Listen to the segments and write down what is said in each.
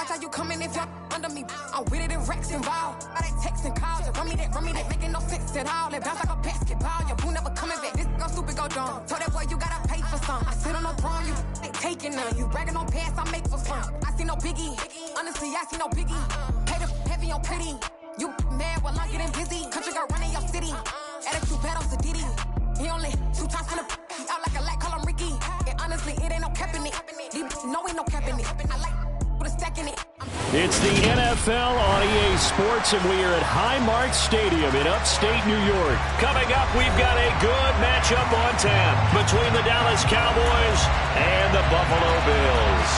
watch how you coming if you're under me. I'm with it in Rex involved. All they texting calls, run me that, making no sense at all. They bounce like a basketball, your boo never coming back. This go stupid, go dumb. Told that boy you gotta pay for some. I sit on the throne, you they taking none. You bragging on past, I make for fun. I see no biggie, honestly I see no biggie. Pay the heavy on pretty. You mad while I'm getting busy. Country girl running your city. Attitude bad on Diddy. He only 2 times from the he out like a light, call him Ricky. And honestly, it ain't no cap in it. No, ain't no cap in it. I like with a stack in it. It's the NFL on EA Sports, and we are at Highmark Stadium in upstate New York. Coming up, we've got a good matchup on tap between the Dallas Cowboys and the Buffalo Bills.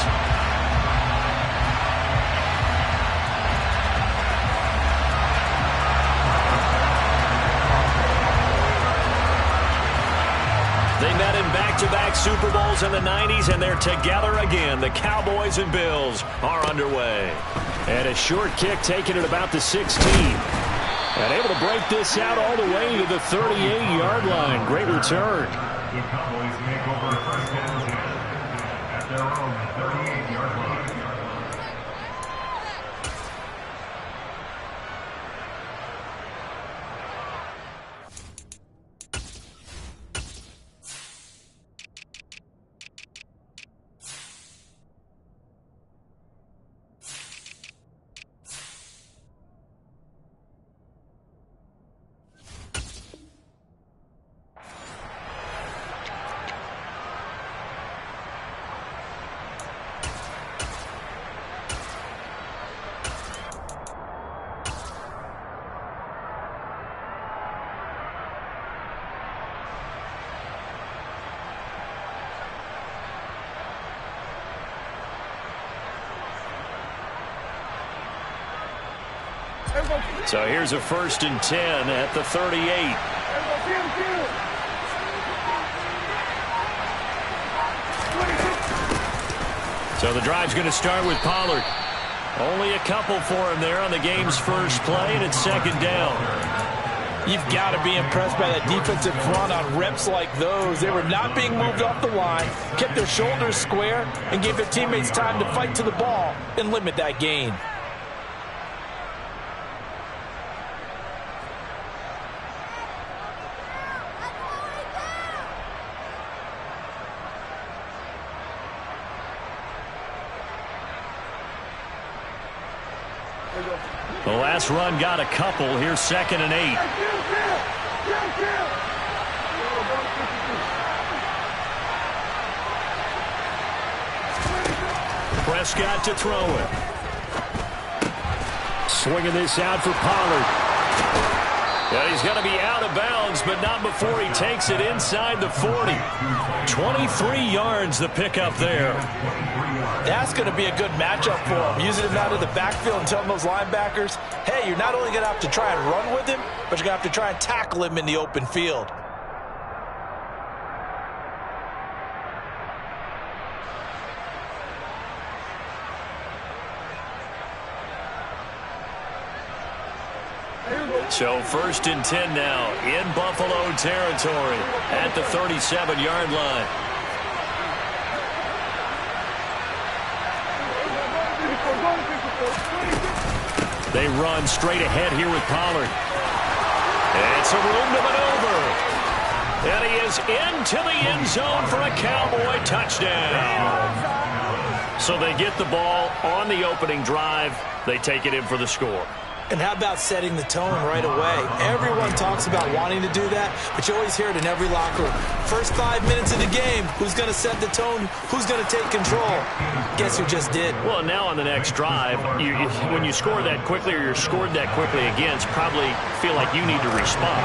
They met in back-to-back Super Bowls in the 90s, and they're together again. The Cowboys and Bills are underway. And a short kick taken at about the 16. And able to break this out all the way to the 38-yard line. Great return. The Cowboys make over first down at their own 38-yard line. So here's a 1st and 10 at the 38. So the drive's going to start with Pollard. Only a couple for him there on the game's first play, and it's 2nd down. You've got to be impressed by that defensive front on reps like those. They were not being moved off the line, kept their shoulders square, and gave their teammates time to fight to the ball and limit that gain. The last run got a couple. Here's 2nd and 8. Prescott to throw it. Swinging this out for Pollard. Yeah, he's going to be out of bounds, but not before he takes it inside the 40. 23 yards the pickup there. That's going to be a good matchup for him. Using him out of the backfield and telling those linebackers, hey, you're not only going to have to try and run with him, but you're going to have to try and tackle him in the open field. So 1st and 10 now in Buffalo territory at the 37-yard line. They run straight ahead here with Pollard. It's a room to maneuver. And he is into the end zone for a Cowboy touchdown. So they get the ball on the opening drive. They take it in for the score. And how about setting the tone right away? Everyone talks about wanting to do that, but you always hear it in every locker room. First 5 minutes of the game, who's going to set the tone? Who's going to take control? Guess who just did? Well, now on the next drive, when you score that quickly or you're scored that quickly against, probably feel like you need to respond.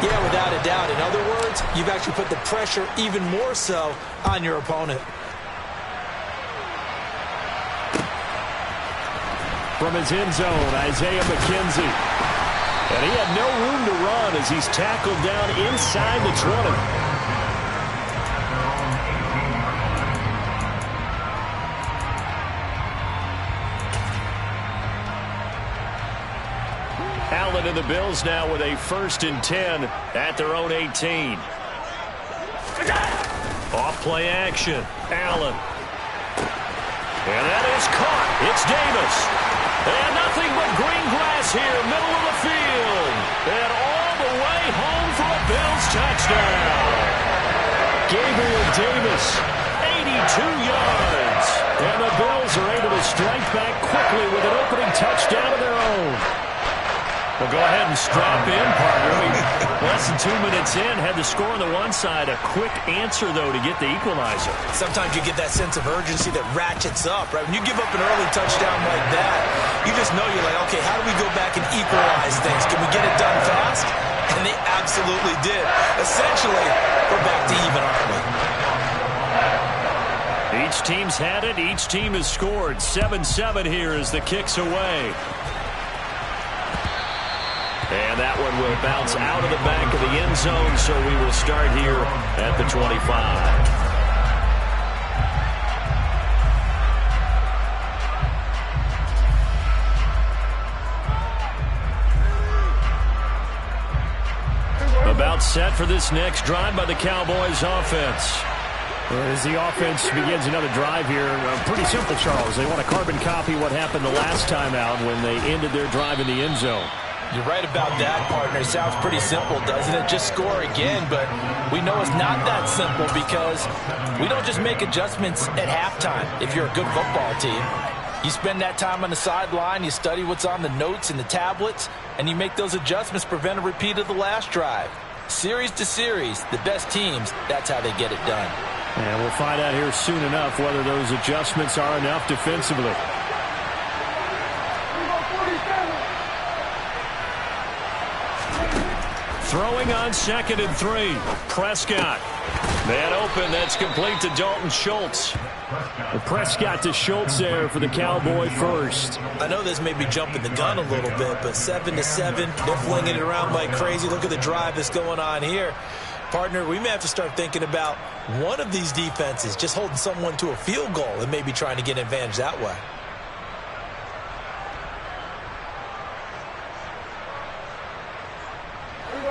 Yeah, without a doubt. In other words, you've actually put the pressure even more so on your opponent. From his end zone, Isaiah McKenzie. And he had no room to run as he's tackled down inside the 20. Allen and the Bills now with a 1st and 10 at their own 18. Off play action. Allen. And that is caught. It's Davis. And nothing but green grass here, middle of the field. And all the way home for a Bills touchdown. Gabriel Davis, 82 yards. And the Bills are able to strike back quickly with an opening touchdown of their own. Well, go ahead and strap in, partner. Less than 2 minutes in, had the score on the one side. A quick answer, though, to get the equalizer. Sometimes you get that sense of urgency that ratchets up, right? When you give up an early touchdown like that, you just know you're like, okay, how do we go back and equalize things? Can we get it done fast? And they absolutely did. Essentially, we're back to even, aren't we? Each team's had it. Each team has scored. 7-7 here as the kick's away. And that one will bounce out of the back of the end zone, so we will start here at the 25. About set for this next drive by the Cowboys offense. As the offense begins another drive here, pretty simple, Charles. They want to carbon copy what happened the last time out when they ended their drive in the end zone. You're right about that, partner. It sounds pretty simple, doesn't it? Just score again, but we know it's not that simple because we don't just make adjustments at halftime if you're a good football team. You spend that time on the sideline, you study what's on the notes and the tablets, and you make those adjustments to prevent a repeat of the last drive. Series to series, the best teams, that's how they get it done. And we'll find out here soon enough whether those adjustments are enough defensively. Throwing on 2nd and 3. Prescott. Man open. That's complete to Dalton Schultz. Prescott to Schultz there for the Cowboy first. I know this may be jumping the gun a little bit, but 7-7, they're flinging it around like crazy. Look at the drive that's going on here. Partner, we may have to start thinking about one of these defenses just holding someone to a field goal and maybe trying to get an advantage that way.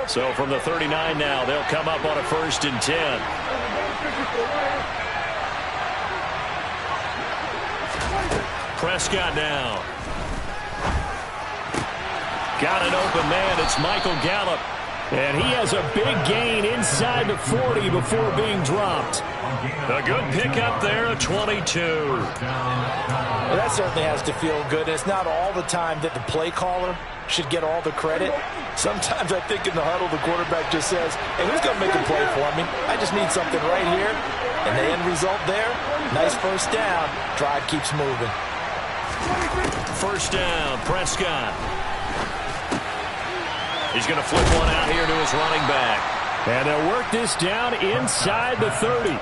So from the 39 now, they'll come up on a 1st and 10. Prescott now. Got an open man. It's Michael Gallup. And he has a big gain inside the 40 before being dropped. A good pickup there, a 22. Well, that certainly has to feel good. It's not all the time that the play caller should get all the credit. Sometimes I think in the huddle, the quarterback just says, hey, who's going to make a play for me? I just need something right here. And the end result there, nice first down. Drive keeps moving. First down, Prescott. He's going to flip one out here to his running back. And they'll work this down inside the 30.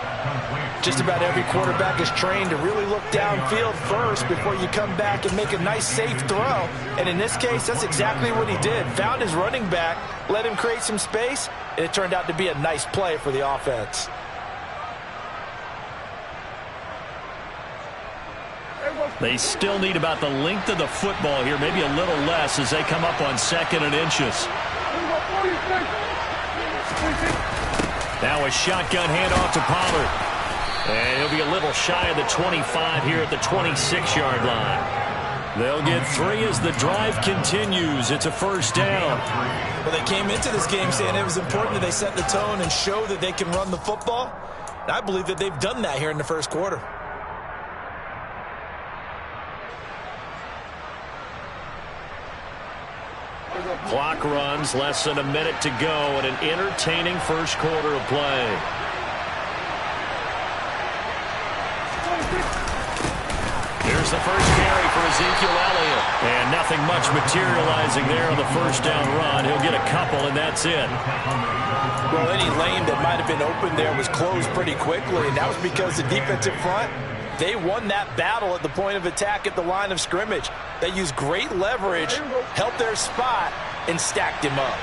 Just about every quarterback is trained to really look downfield first before you come back and make a nice, safe throw. And in this case, that's exactly what he did. Found his running back, let him create some space, and it turned out to be a nice play for the offense. They still need about the length of the football here, maybe a little less as they come up on 2nd and inches. Now a shotgun handoff to Pollard. And he'll be a little shy of the 25 here at the 26-yard line. They'll get 3 as the drive continues. It's a first down. Well, they came into this game saying it was important that they set the tone and show that they can run the football. And I believe that they've done that here in the first quarter. Clock runs, less than a minute to go, and an entertaining first quarter of play. Here's the first carry for Ezekiel Elliott. And nothing much materializing there on the first down run. He'll get a couple, and that's it. Well, any lane that might have been open there was closed pretty quickly, and that was because the defensive front, they won that battle at the point of attack at the line of scrimmage. They used great leverage, held their spot, and stacked him up.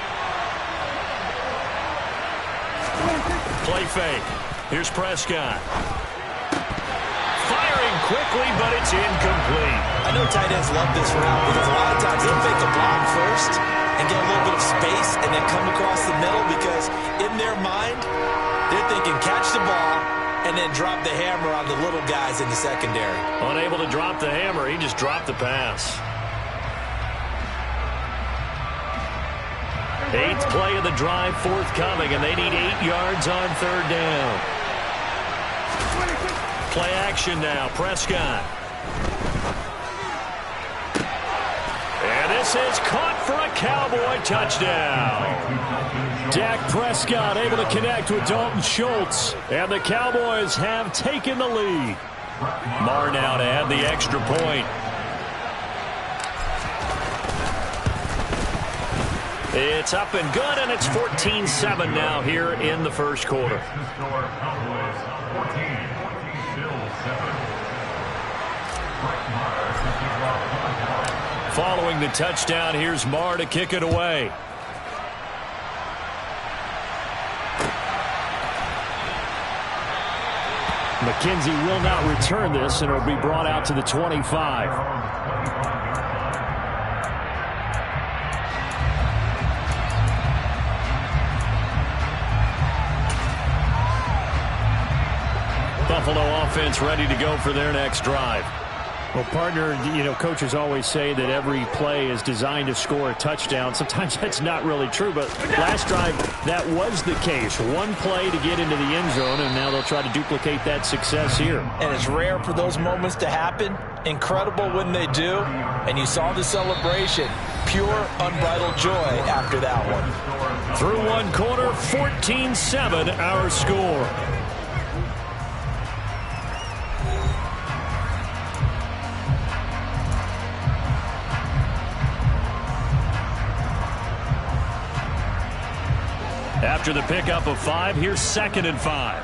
Play fake. Here's Prescott. Firing quickly, but it's incomplete. I know tight ends love this route because a lot of times they'll fake a block first and get a little bit of space and then come across the middle because in their mind, they're thinking catch the ball, and then drop the hammer on the little guys in the secondary. Unable to drop the hammer, he just dropped the pass. 8th play of the drive forthcoming, and they need 8 yards on 3rd down. Play action now, Prescott. And this is caught for a Cowboy touchdown. Dak Prescott able to connect with Dalton Schultz, and the Cowboys have taken the lead. Marr now to add the extra point. It's up and good, and it's 14-7 now here in the first quarter. Following the touchdown, here's Marr to kick it away. McKenzie will not return this, and it'll be brought out to the 25. Buffalo offense ready to go for their next drive. Well, partner, coaches always say that every play is designed to score a touchdown. Sometimes that's not really true, but last drive, that was the case. One play to get into the end zone, and now they'll try to duplicate that success here. And it's rare for those moments to happen. Incredible when they do. And you saw the celebration. Pure, unbridled joy after that one. Through one quarter, 14-7 our score. After the pickup of 5, here's 2nd and 5.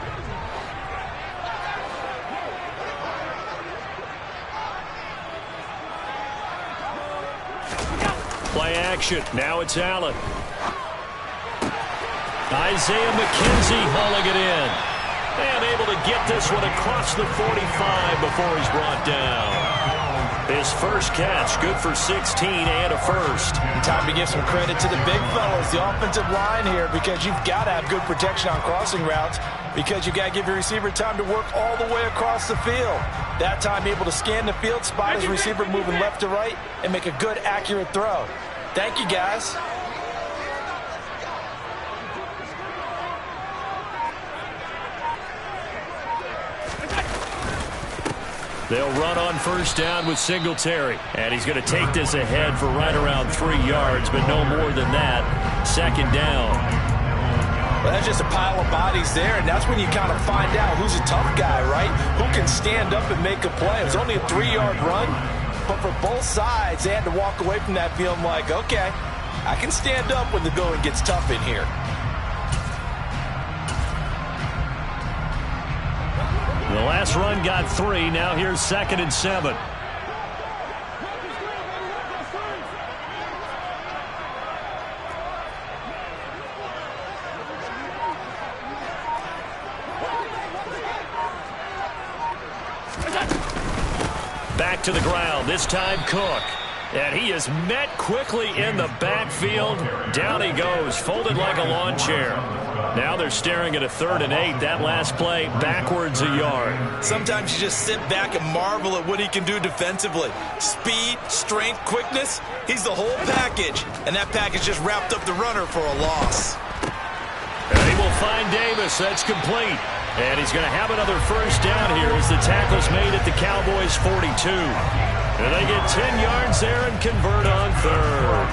Play action. Now it's Allen. Isaiah McKenzie hauling it in. And able to get this one across the 45 before he's brought down. His first catch, good for 16 and a first. Time to give some credit to the big fellas, the offensive line here, because you've got to have good protection on crossing routes, because you've got to give your receiver time to work all the way across the field. That time able to scan the field, spot his receiver moving left to right, and make a good, accurate throw. Thank you, guys. They'll run on first down with Singletary. And he's going to take this ahead for right around 3 yards, but no more than that. 2nd down. Well, that's just a pile of bodies there, and that's when you kind of find out who's a tough guy, right? Who can stand up and make a play. It was only a 3-yard run, but for both sides, they had to walk away from that feeling like, okay, I can stand up when the going gets tough in here. The last run got 3. Now here's 2nd and 7. Back to the ground. This time Cook. And he is met quickly in the backfield. Down he goes, folded like a lawn chair. Now they're staring at a 3rd and 8. That last play, backwards a yard. Sometimes you just sit back and marvel at what he can do defensively. Speed, strength, quickness. He's the whole package. And that package just wrapped up the runner for a loss. And he will find Davis. That's complete. And he's going to have another first down here as the tackle's made at the Cowboys' 42. And they get 10 yards there and convert on 3rd.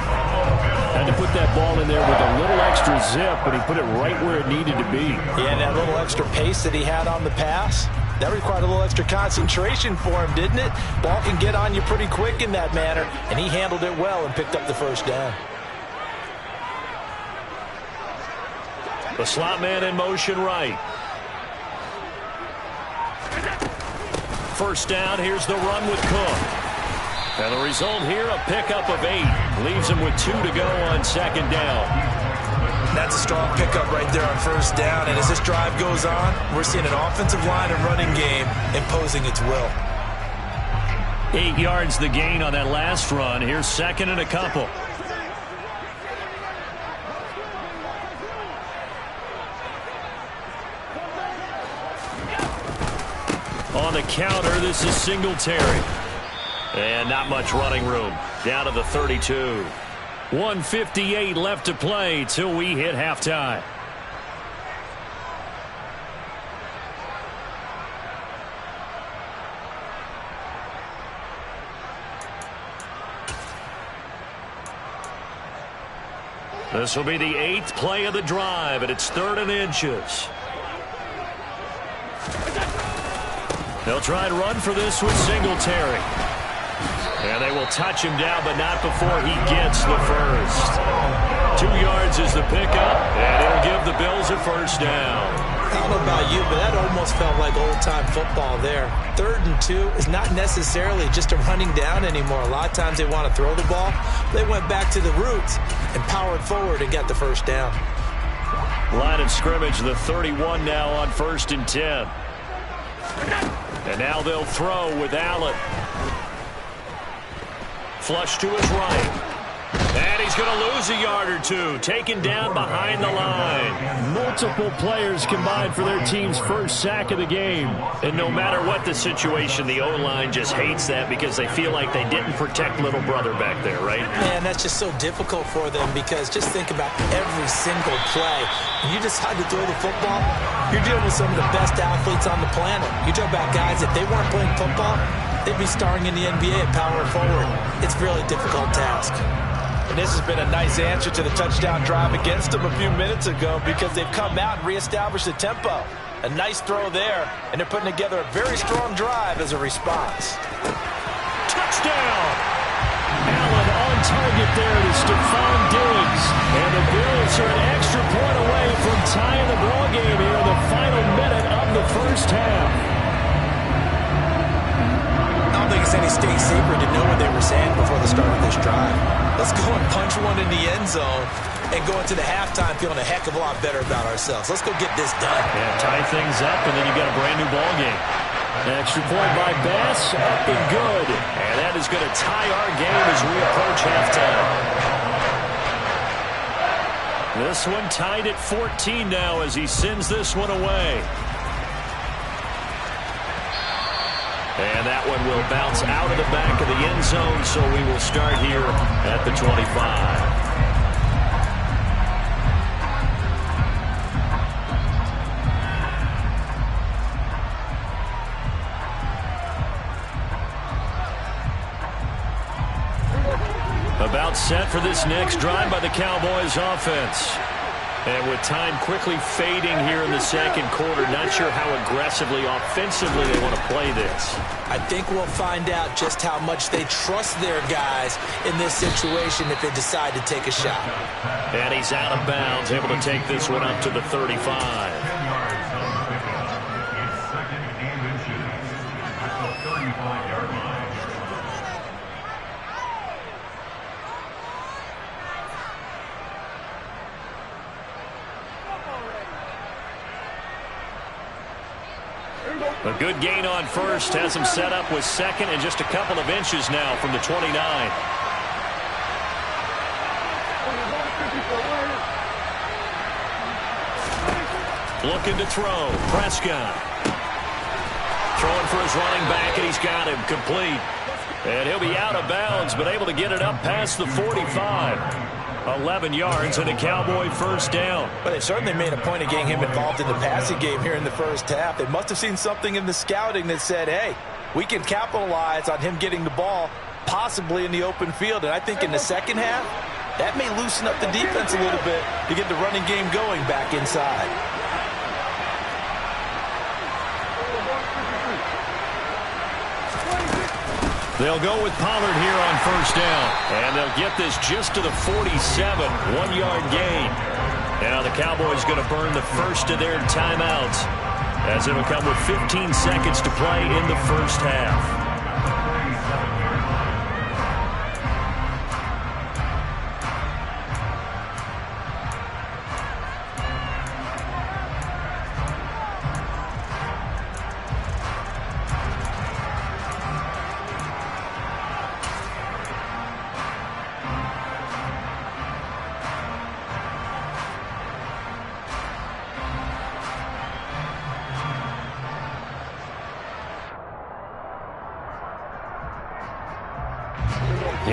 Had to put that ball in there with a little extra zip, but he put it right where it needed to be. Yeah, and that little extra pace that he had on the pass, that required a little extra concentration for him, didn't it? Ball can get on you pretty quick in that manner, and he handled it well and picked up the first down. The slot man in motion right. First down, here's the run with Cook. And the result here, a pickup of 8. Leaves him with 2 to go on 2nd down. That's a strong pickup right there on first down. And as this drive goes on, we're seeing an offensive line and running game imposing its will. 8 yards the gain on that last run. Here's 2nd and a couple. On the counter, this is Singletary. And not much running room. Down to the 32. 1:58 left to play till we hit halftime. This will be the 8th play of the drive, and it's 3rd and inches. They'll try and run for this with Singletary. And they will touch him down, but not before he gets the first. 2 yards is the pickup, and it'll give the Bills a first down. I don't know about you, but that almost felt like old-time football there. 3rd and 2 is not necessarily just a running down anymore. A lot of times they want to throw the ball. They went back to the roots and powered forward and got the first down. Line of scrimmage, the 31 now on 1st and 10. And now they'll throw with Allen. Flush to his right. And he's going to lose a yard or two. Taken down behind the line. Multiple players combined for their team's first sack of the game. And no matter what the situation, the O-line just hates that because they feel like they didn't protect little brother back there, right? Man, that's just so difficult for them because just think about every single play. When you decide to throw the football, you're dealing with some of the best athletes on the planet. You talk about guys, if they weren't playing football, they'd be starring in the NBA at power forward. It's a really difficult task. And this has been a nice answer to the touchdown drive against them a few minutes ago because they've come out and reestablished the tempo. A nice throw there, and they're putting together a very strong drive as a response. Touchdown! Allen on target there to Stephon Diggs. And the Bills are an extra point away from tying the ball game here in the final minute of the first half. I don't think it's any state secret to know what they were saying before the start of this drive. Let's go and punch one in the end zone and go into the halftime feeling a heck of a lot better about ourselves. Let's go get this done. Yeah, tie things up, and then you've got a brand-new ball game. Extra point by Bass, up and good. And that is going to tie our game as we approach halftime. This one tied at 14 now as he sends this one away. And that one will bounce out of the back of the end zone, so we will start here at the 25. About set for this next drive by the Cowboys offense. And with time quickly fading here in the second quarter, not sure how aggressively, offensively they want to play this. I think we'll find out just how much they trust their guys in this situation if they decide to take a shot. And he's out of bounds, able to take this one up to the 35. 10 yards on the pickup. It's 2nd and inches at the 35-yard line. A good gain on first, has him set up with 2nd and just a couple of inches now from the 29. Looking to throw, Prescott. Throwing for his running back, and he's got him complete. And he'll be out of bounds, but able to get it up past the 45. 11 yards and a Cowboy first down. But they certainly made a point of getting him involved in the passing game here in the first half. They must have seen something in the scouting that said, hey, we can capitalize on him getting the ball possibly in the open field. And I think in the second half, that may loosen up the defense a little bit to get the running game going back inside. They'll go with Pollard here on first down. And they'll get this just to the 47, 1-yard gain. Now the Cowboys going to burn the first of their timeouts as it'll come with 15 seconds to play in the first half.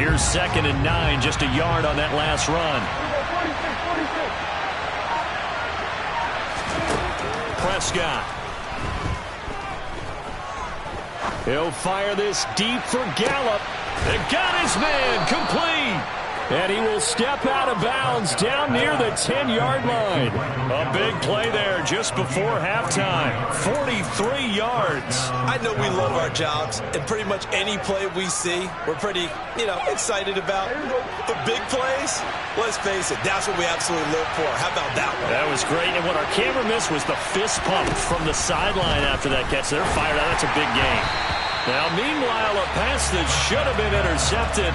Here's 2nd and 9, just a yard on that last run. Prescott. He'll fire this deep for Gallup. And got his man complete. And he will step out of bounds down near the 10-yard line. A big play there just before halftime. 43 yards. I know we love our jobs, and pretty much any play we see, we're pretty, excited about. The big plays, let's face it, that's what we absolutely live for. How about that one? That was great. And what our camera missed was the fist pump from the sideline after that catch. They're fired out. That's a big game. Now, meanwhile, a pass that should have been intercepted,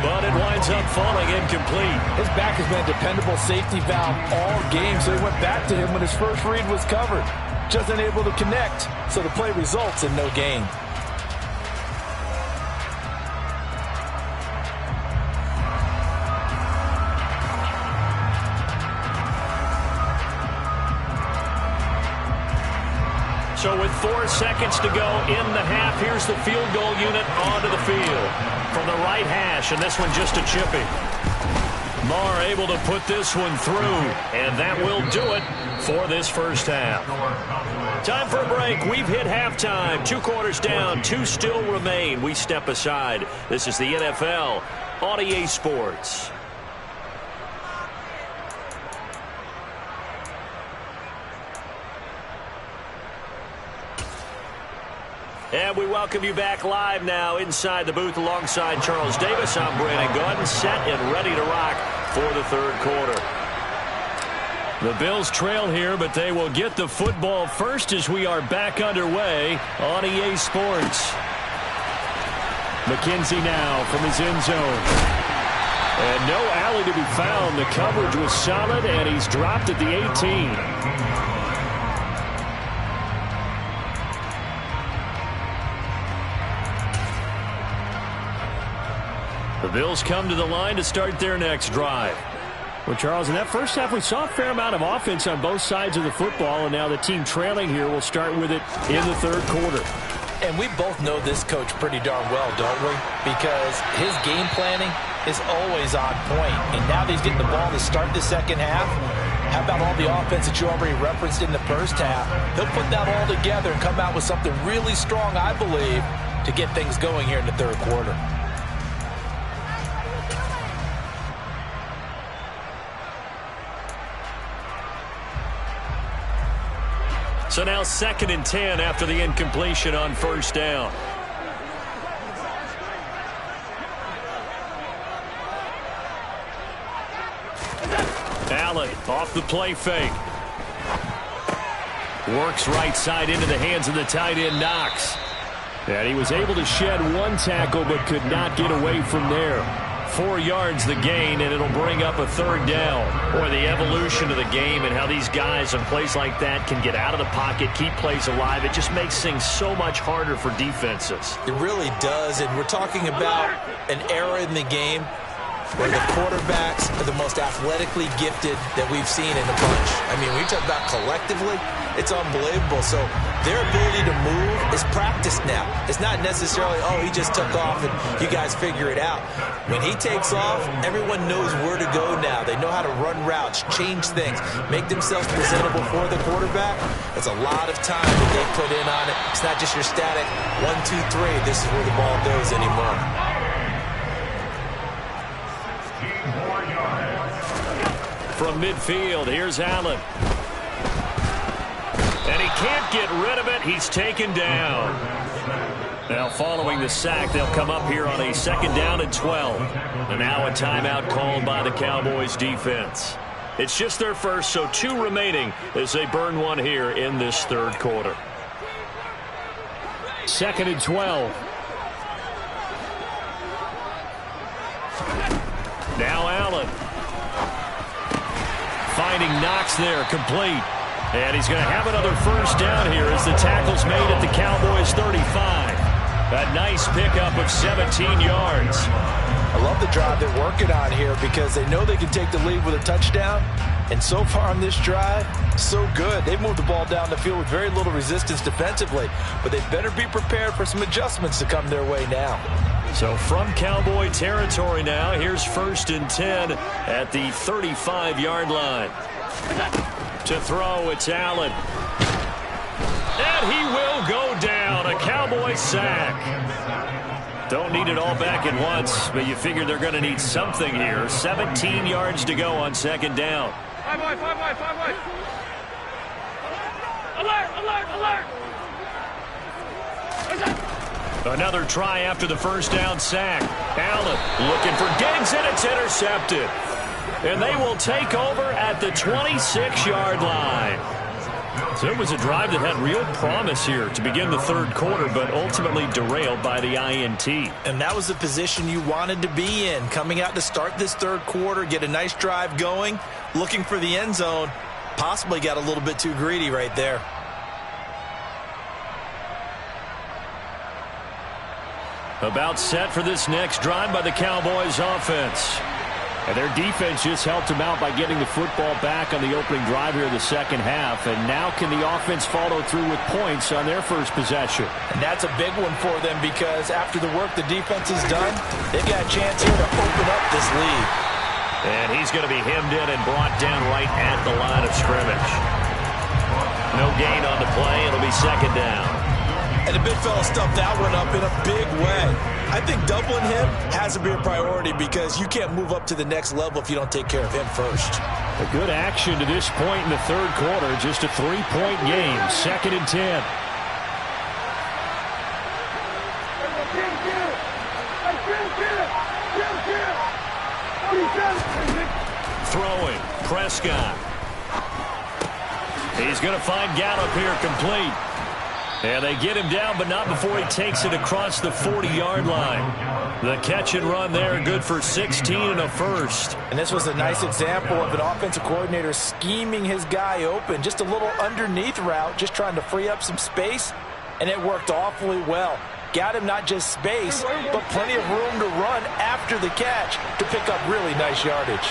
but it winds up falling incomplete. His back has been a dependable safety valve all game, so he went back to him when his first read was covered. Just unable to connect, so the play results in no gain. So with 4 seconds to go in the half, here's the field goal unit onto the field from the right hash, and this one just a chippy. Marr able to put this one through, and that will do it for this first half. Time for a break. We've hit halftime. 2 quarters down, 2 still remain. We step aside. This is the NFL on EA Sports. And we welcome you back live now inside the booth alongside Charles Davis. I'm Brandon Gordon, set and ready to rock for the third quarter. The Bills trail here, but they will get the football first as we are back underway on EA Sports. McKenzie now from his end zone. And no alley to be found. The coverage was solid, and he's dropped at the 18. The Bills come to the line to start their next drive. Well, Charles, in that first half, we saw a fair amount of offense on both sides of the football, and now the team trailing here will start with it in the third quarter. And we both know this coach pretty darn well, don't we? Because his game planning is always on point. And now that he's getting the ball to start the second half, how about all the offense that you already referenced in the first half? He'll put that all together and come out with something really strong, I believe, to get things going here in the third quarter. So now 2nd and 10 after the incompletion on first down. Allen off the play fake. Works right side into the hands of the tight end Knox. And he was able to shed 1 tackle but could not get away from there. 4 yards the gain, and it'll bring up a third down. Boy, the evolution of the game and how these guys on plays like that can get out of the pocket, keep plays alive, it just makes things so much harder for defenses. It really does, and we're talking about an era in the game where the quarterbacks are the most athletically gifted that we've seen in a bunch. I mean, when you talk about collectively, it's unbelievable. So their ability to move is practiced now. It's not necessarily, oh, he just took off and you guys figure it out. When he takes off, everyone knows where to go now. They know how to run routes, change things, make themselves presentable for the quarterback. That's a lot of time that they put in on it. It's not just your static 1, 2, 3. This is where the ball goes anymore. From midfield, here's Allen. And he can't get rid of it. He's taken down. Now following the sack, they'll come up here on a 2nd down and 12. And now a timeout called by the Cowboys defense. It's just their first, so 2 remaining as they burn 1 here in this third quarter. 2nd and 12. Now Allen. Finding Knox there, complete. And he's going to have another first down here as the tackle's made at the Cowboys 35. A nice pickup of 17 yards. I love the drive they're working on here because they know they can take the lead with a touchdown. And so far on this drive, so good. They've moved the ball down the field with very little resistance defensively. But they better be prepared for some adjustments to come their way now. So from Cowboy territory now, here's 1st and 10 at the 35-yard line. To throw, it's Allen. And he will go down. A Cowboy sack. Don't need it all back at once, but you figure they're going to need something here. 17 yards to go on 2nd down. 5 wide. Alert. Another try after the 1st down sack. Allen looking for Diggs, and it's intercepted. And they will take over at the 26-yard line. So it was a drive that had real promise here to begin the 3rd quarter, but ultimately derailed by the INT. And that was the position you wanted to be in, coming out to start this 3rd quarter, get a nice drive going, looking for the end zone. Possibly got a little bit too greedy right there. About set for this next drive by the Cowboys offense. And their defense just helped them out by getting the football back on the opening drive here in the 2nd half. And now can the offense follow through with points on their first possession? And that's a big one for them because after the work the defense has done, they've got a chance here to open up this lead. And he's going to be hemmed in and brought down right at the line of scrimmage. No gain on the play. It'll be 2nd down. And the big fella stuffed that one up in a big way. I think doubling him has to be a priority because you can't move up to the next level if you don't take care of him first. A good action to this point in the 3rd quarter. Just a 3-point game. 2nd and 10. Throwing. Prescott. He's going to find Gallup here complete. And they get him down, but not before he takes it across the 40-yard line. The catch and run there, good for 16 and a first. And this was a nice example of an offensive coordinator scheming his guy open. Just a little underneath route, just trying to free up some space, and it worked awfully well. Got him not just space, but plenty of room to run after the catch to pick up really nice yardage.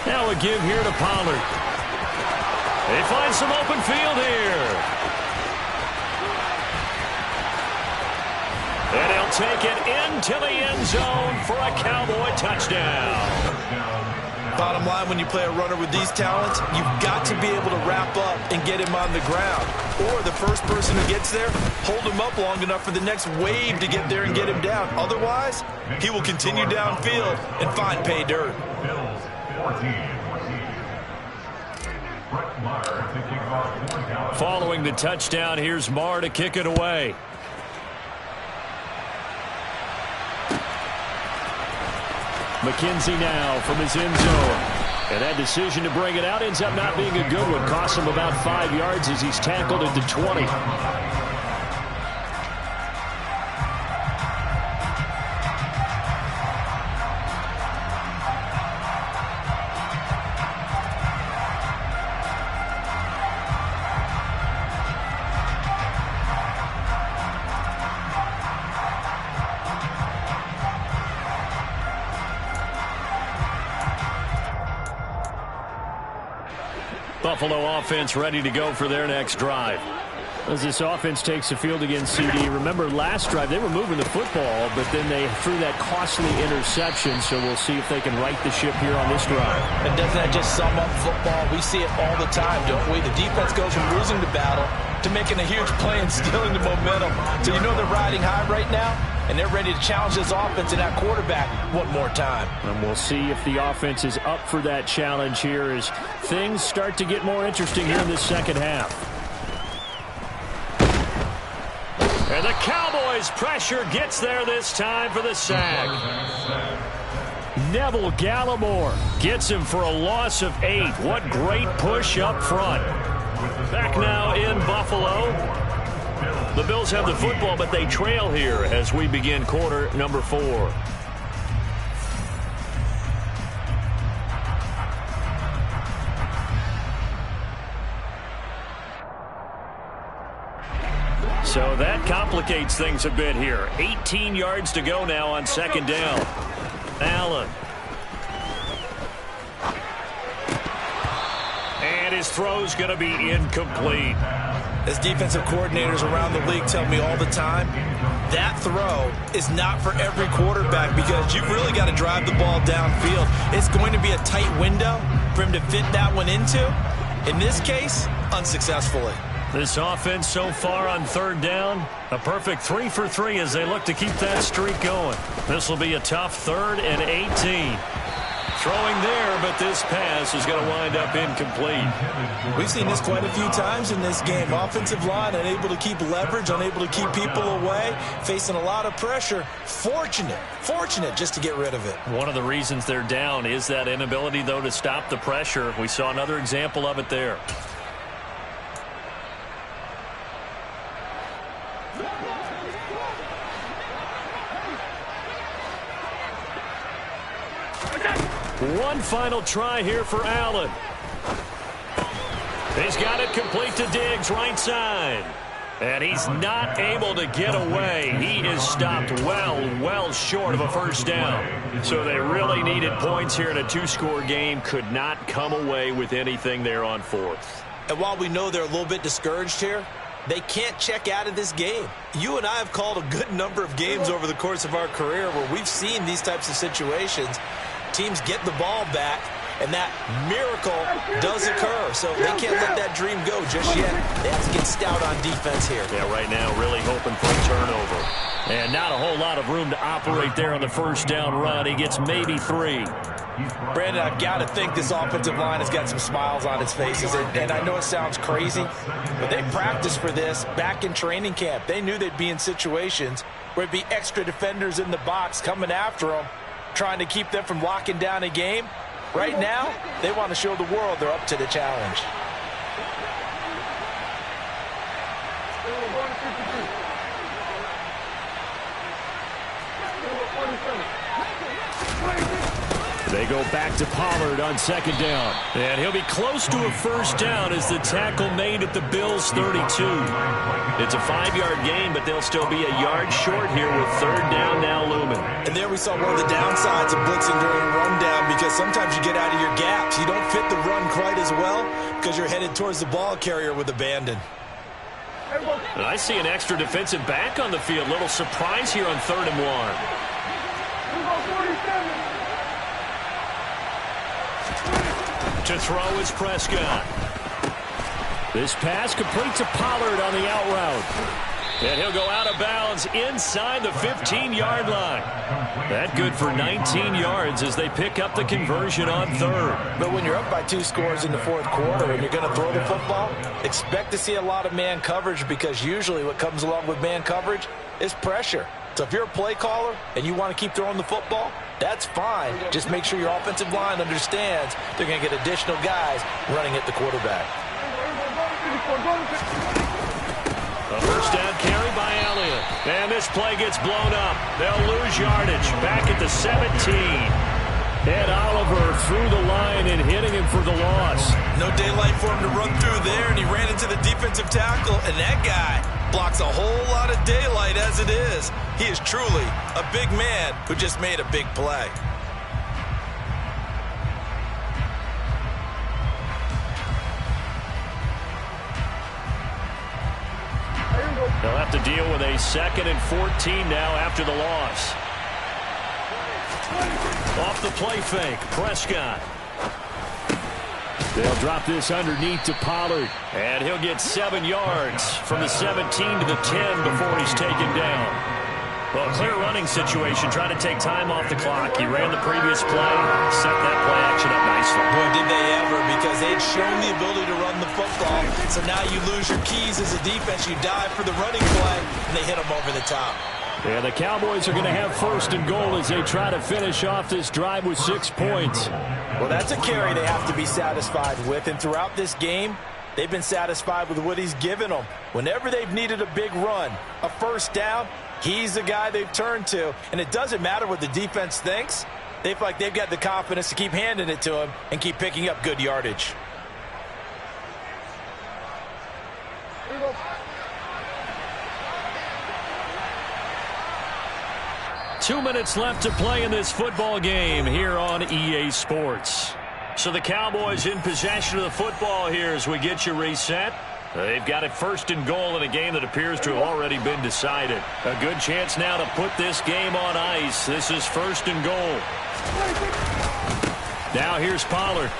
Now a give here to Pollard. They find some open field here. And he'll take it into the end zone for a Cowboy touchdown. Bottom line, when you play a runner with these talents, you've got to be able to wrap up and get him on the ground. Or the first person who gets there, hold him up long enough for the next wave to get there and get him down. Otherwise, he will continue downfield and find pay dirt. Bills 14. Following the touchdown, here's Marr to kick it away. McKenzie now from his end zone. And that decision to bring it out ends up not being a good one. Costs him about 5 yards as he's tackled at the 20. Buffalo offense ready to go for their next drive. As this offense takes the field against CD, remember last drive they were moving the football, but then they threw that costly interception, so we'll see if they can right the ship here on this drive. And doesn't that just sum up football? We see it all the time, don't we? The defense goes from losing the battle to making a huge play and stealing the momentum. So you know they're riding high right now, and they're ready to challenge this offense and that quarterback one more time. And we'll see if the offense is up for that challenge here as things start to get more interesting here in this 2nd half. And the Cowboys' pressure gets there this time for the sack. Neville Gallimore gets him for a loss of 8. What great push up front. Back now in Buffalo. The Bills have the football, but they trail here as we begin quarter number 4. So that complicates things a bit here. 18 yards to go now on 2nd down. Allen. And his throw's going to be incomplete. As defensive coordinators around the league tell me all the time, that throw is not for every quarterback because you've really got to drive the ball downfield. It's going to be a tight window for him to fit that one into. In this case, unsuccessfully. This offense so far on third down, a perfect 3 for 3 as they look to keep that streak going. This will be a tough 3rd and 18. Throwing there, but this pass is going to wind up incomplete. We've seen this quite a few times in this game. Offensive line unable to keep leverage, unable to keep people away, facing a lot of pressure. Fortunate just to get rid of it. One of the reasons they're down is that inability, though, to stop the pressure. We saw another example of it there. One final try here for Allen. He's got it complete to Diggs, right side. And he's not able to get away. He is stopped well short of a first down. So they really needed points here in a 2-score game. Could not come away with anything there on 4th. And while we know they're a little bit discouraged here, they can't check out of this game. You and I have called a good number of games over the course of our career where we've seen these types of situations. Teams get the ball back, and that miracle does occur. So they can't let that dream go just yet. They have to get stout on defense here. Yeah, right now really hoping for a turnover. And not a whole lot of room to operate there on the first down run. He gets maybe 3. Brandon, I've got to think this offensive line has got some smiles on its faces. And I know it sounds crazy, but they practiced for this back in training camp. They knew they'd be in situations where it'd be extra defenders in the box coming after them, trying to keep them from locking down a game. Right now, they want to show the world they're up to the challenge. They go back to Pollard on 2nd down. And he'll be close to a first down as the tackle made at the Bills' 32. It's a 5-yard gain, but they'll still be a yard short here with 3rd down now looming. And there we saw one of the downsides of blitzing during a rundown, because sometimes you get out of your gaps. You don't fit the run quite as well because you're headed towards the ball carrier with abandon. And I see an extra defensive back on the field. Little surprise here on 3rd and 1. To throw is Prescott. This pass complete to Pollard on the out route. And he'll go out of bounds inside the 15-yard line. That good for 19 yards as they pick up the conversion on 3rd. But when you're up by 2 scores in the 4th quarter and you're going to throw the football, expect to see a lot of man coverage, because usually what comes along with man coverage is pressure. So if you're a play caller and you want to keep throwing the football, that's fine. Just make sure your offensive line understands they're going to get additional guys running at the quarterback. A first down carry by Elliott. And this play gets blown up. They'll lose yardage back at the 17. Ed Oliver through the line and hitting him for the loss. No daylight for him to run through there, and he ran into the defensive tackle, and that guy blocks a whole lot of daylight as it is. He is truly a big man who just made a big play. They'll have to deal with a 2nd and 14 now after the loss. Off the play fake, Prescott. They'll drop this underneath to Pollard. And he'll get 7 yards from the 17 to the 10 before he's taken down. Well, clear running situation, trying to take time off the clock. He ran the previous play, set that play action up nicely. Boy, did they ever, because they'd shown the ability to run the football. So now you lose your keys as a defense. You dive for the running play, and they hit them over the top. Yeah, the Cowboys are going to have 1st and goal as they try to finish off this drive with 6 points. Well, that's a carry they have to be satisfied with. And throughout this game, they've been satisfied with what he's given them. Whenever they've needed a big run, a first down, he's the guy they've turned to. And it doesn't matter what the defense thinks. They feel like they've got the confidence to keep handing it to him and keep picking up good yardage. 2 minutes left to play in this football game here on EA Sports. So the Cowboys in possession of the football here as we get you reset. They've got it first and goal in a game that appears to have already been decided. A good chance now to put this game on ice. This is first and goal. Now here's Pollard.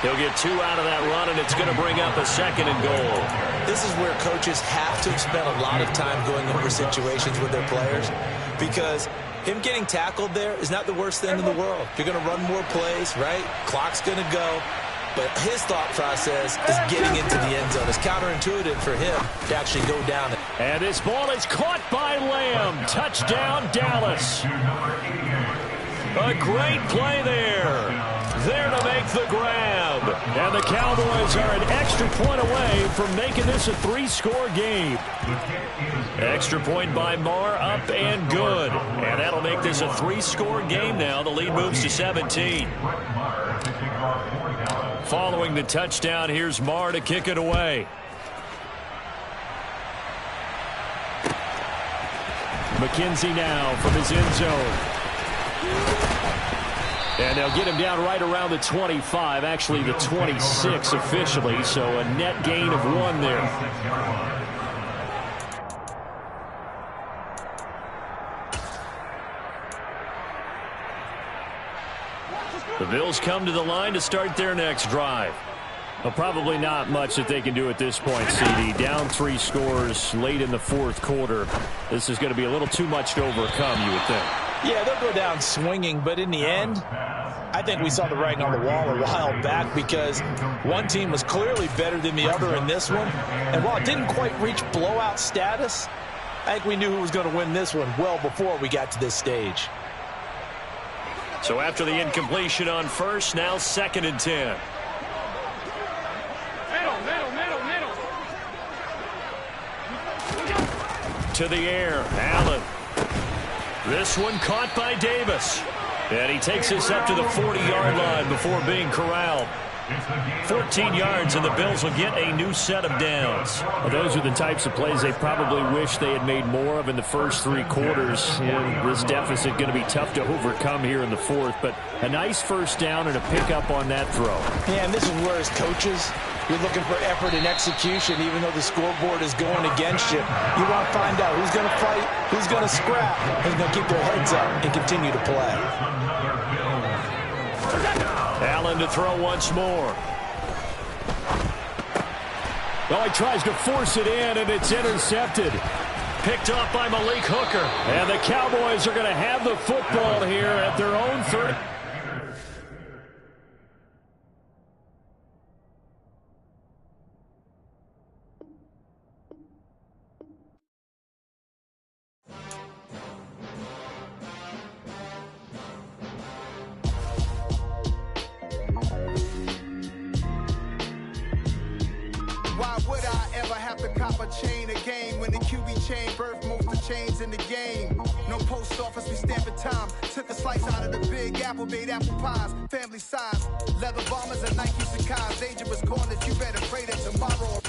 He'll get 2 out of that run, and it's going to bring up a second and goal. This is where coaches have to spend a lot of time going over situations with their players, because him getting tackled there is not the worst thing in the world. You're going to run more plays, right? Clock's going to go. But his thought process is getting into the end zone. It's counterintuitive for him to actually go down. And this ball is caught by Lamb. Touchdown, Dallas. A great play there. There to make the grab. And the Cowboys are an extra point away from making this a 3-score game. Extra point by Marr, up and good. And that'll make this a 3-score game now. The lead moves to 17. Following the touchdown, here's Marr to kick it away. McKenzie now from his end zone. And they'll get him down right around the 25, actually the 26 officially, so a net gain of 1 there. The Bills come to the line to start their next drive. Well, probably not much that they can do at this point, CD. Down 3 scores late in the 4th quarter. This is going to be a little too much to overcome, you would think. Yeah, they'll go down swinging, but in the end, I think we saw the writing on the wall a while back, because one team was clearly better than the other in this one. And while it didn't quite reach blowout status, I think we knew who was going to win this one well before we got to this stage. So after the incompletion on first, now 2nd and 10. Middle. To the air, Allen. This one caught by Davis. And he takes us up to the 40-yard line before being corralled. 14 yards, and the Bills will get a new set of downs. Well, those are the types of plays they probably wish they had made more of in the first 3 quarters. And this deficit going to be tough to overcome here in the 4th. But a nice first down and a pickup on that throw. Yeah, and this is where, as coaches, you're looking for effort and execution, even though the scoreboard is going against you. You want to find out who's going to fight, who's going to scrap, who's going to keep their heads up and continue to play. Allen to throw once more. Well, he tries to force it in, and it's intercepted. Picked off by Malik Hooker. And the Cowboys are going to have the football here at their own 30. Why would I ever have to cop a chain again when the QB chain birthed most of chains in the game? No post office, we stamping time. Took a slice out of the big apple, made apple pies, family size. Leather bombers and Nike Sacai's, dangerous corners, you better pray that tomorrow.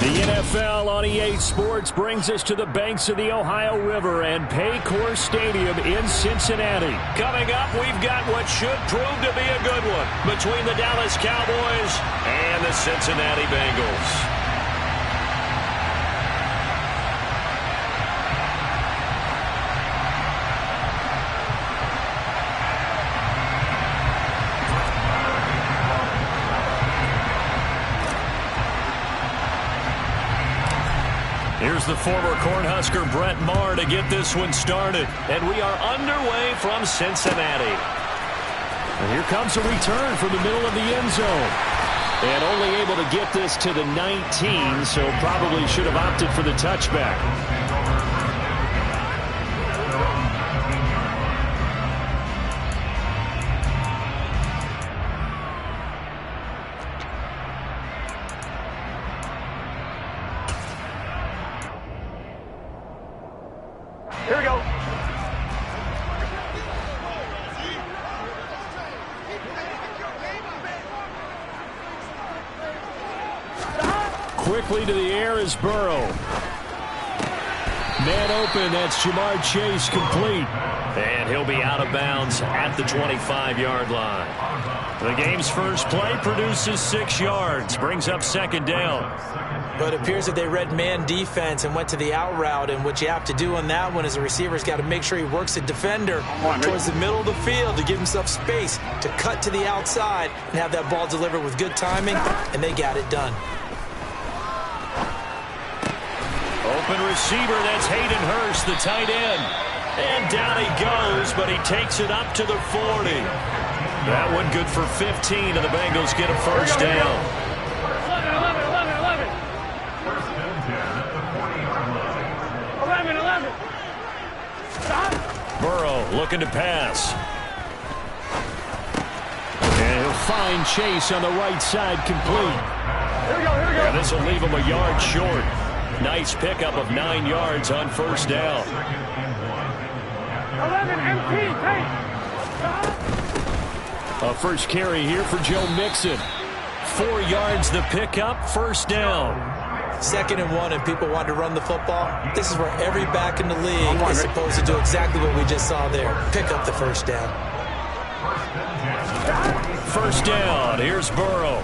The NFL on EA Sports brings us to the banks of the Ohio River and Paycor Stadium in Cincinnati. Coming up, we've got what should prove to be a good one between the Dallas Cowboys and the Cincinnati Bengals. Here's the former Cornhusker Brett Maher to get this one started. And we are underway from Cincinnati. And here comes a return from the middle of the end zone. And only able to get this to the 19, so probably should have opted for the touchback. Here we go. Quickly to the air is Burrow. Man open, that's Jamar Chase complete. And he'll be out of bounds at the 25-yard line. The game's first play produces 6 yards, brings up second down. But it appears that they read man defense and went to the out route. And what you have to do on that one is the receiver's got to make sure he works the defender towards the middle of the field to give himself space to cut to the outside and have that ball delivered with good timing, and they got it done. Open receiver, that's Hayden Hurst, the tight end. And down he goes, but he takes it up to the 40. That one good for 15, and the Bengals get a first down. 11. Stop. Burrow looking to pass. And he'll find Chase on the right side complete. Here we go. And this will leave him a yard short. Nice pickup of 9 yards on first down. 11 empty. A first carry here for Joe Mixon. 4 yards the pickup, first down. 2nd and 1, and people want to run the football. This is where every back in the league is supposed to do exactly what we just saw there. Pick up the first down. First down, here's Burrow.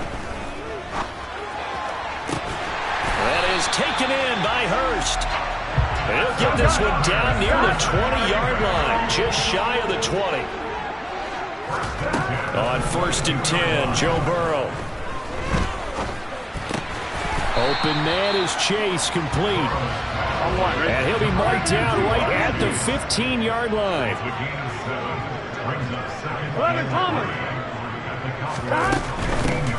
That is taken in by Hurst. He'll get this one down near the 20-yard line, just shy of the 20. On 1st and 10, Joe Burrow. Open man is Chase, complete. And he'll be marked down right at the 15-yard line. 11 Palmer.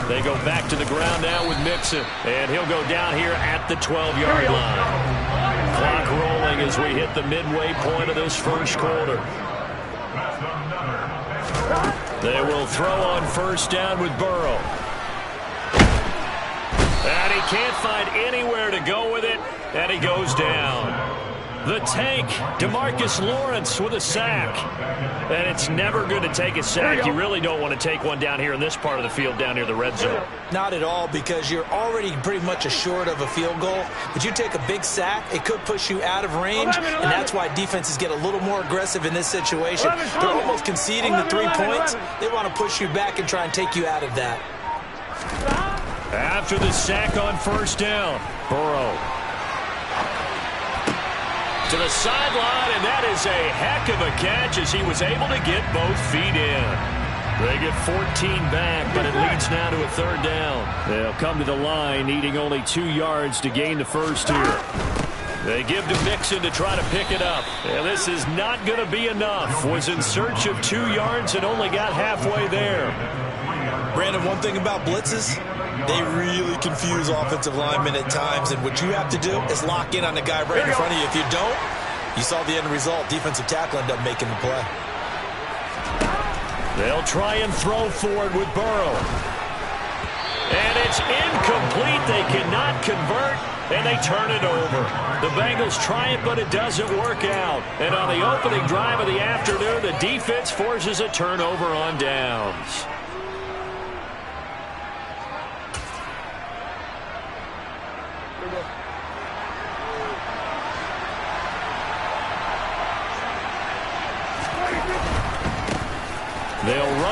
They go back to the ground now with Mixon. And he'll go down here at the 12-yard line. Clock rolling as we hit the midway point of this first quarter. They will throw on first down with Burrow. And he can't find anywhere to go with it, and he goes down. The tank, DeMarcus Lawrence with a sack. And it's never good to take a sack. You really don't want to take one down here in this part of the field, down near the red zone. Not at all, because you're already pretty much assured of a field goal. But you take a big sack, it could push you out of range, and that's why defenses get a little more aggressive in this situation. They're almost conceding the 3 points. They want to push you back and try and take you out of that. After the sack on first down, Burrow to the sideline, and that is a heck of a catch as he was able to get both feet in. They get 14 back, but it leads now to a 3rd down. They'll come to the line, needing only 2 yards to gain the first here. They give to Mixon to try to pick it up. And this is not going to be enough. Was in search of 2 yards and only got halfway there. Brandon, one thing about blitzes, they really confuse offensive linemen at times, and what you have to do is lock in on the guy right in front of you. If you don't, you saw the end result. Defensive tackle ended up making the play. They'll try and throw forward with Burrow. And it's incomplete. They cannot convert, and they turn it over. The Bengals try it, but it doesn't work out. And on the opening drive of the afternoon, the defense forces a turnover on downs.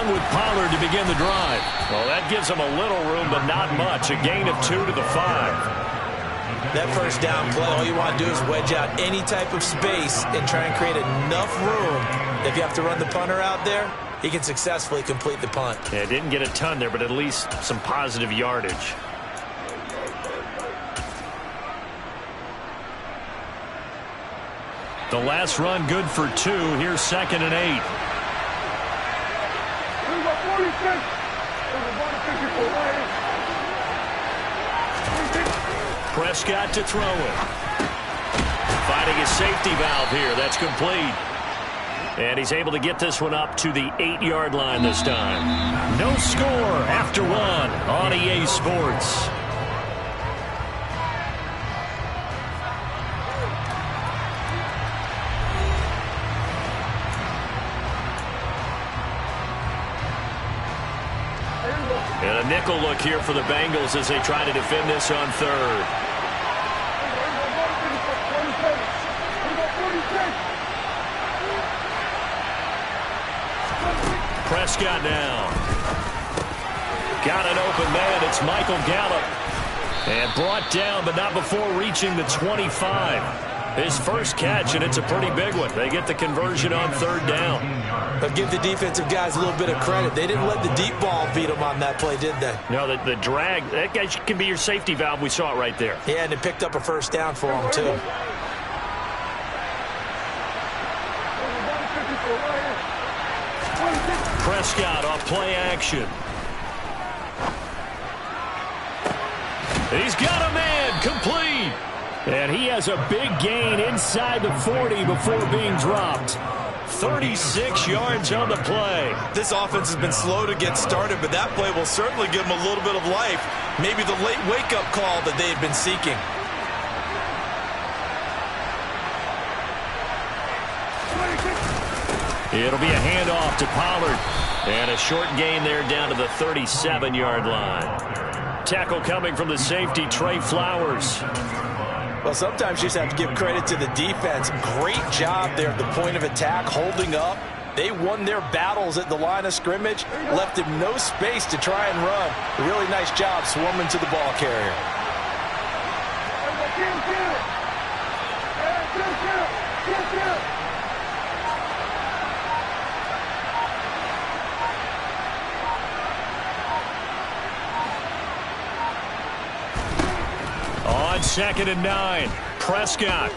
Young with Pollard to begin the drive. Well, that gives them a little room, but not much. A gain of 2 to the 5. That first down play, all you want to do is wedge out any type of space and try and create enough room. If you have to run the punter out there, he can successfully complete the punt. Yeah, didn't get a ton there, but at least some positive yardage. The last run good for 2. Here's 2nd and 8. Prescott to throw it. Finding his safety valve here. That's complete. And he's able to get this one up to the 8-yard line this time. No score after 1 on EA Sports. And a nickel look here for the Bengals as they try to defend this on 3rd. Prescott now. Got an open man. It's Michael Gallup. And brought down, but not before reaching the 25. His first catch, and it's a pretty big one. They get the conversion on 3rd down. But give the defensive guys a little bit of credit. They didn't let the deep ball beat them on that play, did they? No, the drag, that guy can be your safety valve. We saw it right there. Yeah, and it picked up a first down for him, too. Prescott off play action. He's got a man, complete. And he has a big gain inside the 40 before being dropped. 36 yards on the play. This offense has been slow to get started, but that play will certainly give them a little bit of life. Maybe the late wake-up call that they've been seeking. It'll be a handoff to Pollard. And a short gain there down to the 37-yard line. Tackle coming from the safety, Trey Flowers. Well, sometimes you just have to give credit to the defense. Great job there at the point of attack, holding up. They won their battles at the line of scrimmage, left him no space to try and run. A really nice job swarming to the ball carrier. On 2nd and 9, Prescott.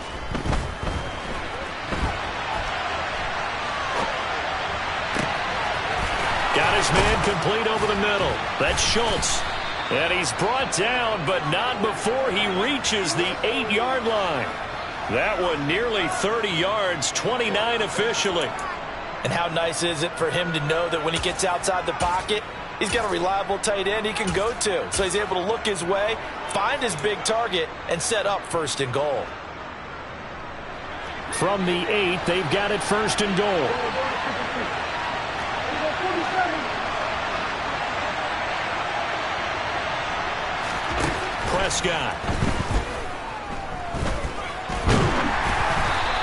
Got his man complete over the middle. That's Schultz. And he's brought down, but not before he reaches the 8-yard line. That one nearly 30 yards, 29 officially. And how nice is it for him to know that when he gets outside the pocket, he's got a reliable tight end he can go to. So he's able to look his way, find his big target, and set up 1st and goal. From the 8, they've got it 1st and goal. Prescott.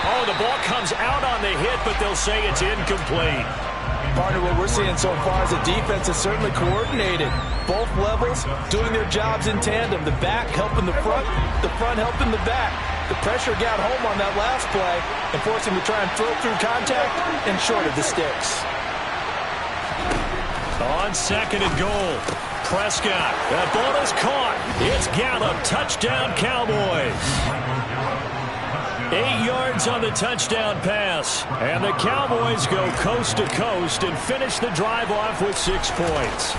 Oh, the ball comes out on the hit, but they'll say it's incomplete. Partner, what we're seeing so far is the defense is certainly coordinated. Both levels doing their jobs in tandem. The back helping the front helping the back. The pressure got home on that last play and forced him to try and throw through contact and short of the sticks. On 2nd and goal, Prescott. That ball is caught. It's Gallup. Touchdown, Cowboys. 8 yards on the touchdown pass. And the Cowboys go coast to coast and finish the drive off with 6 points.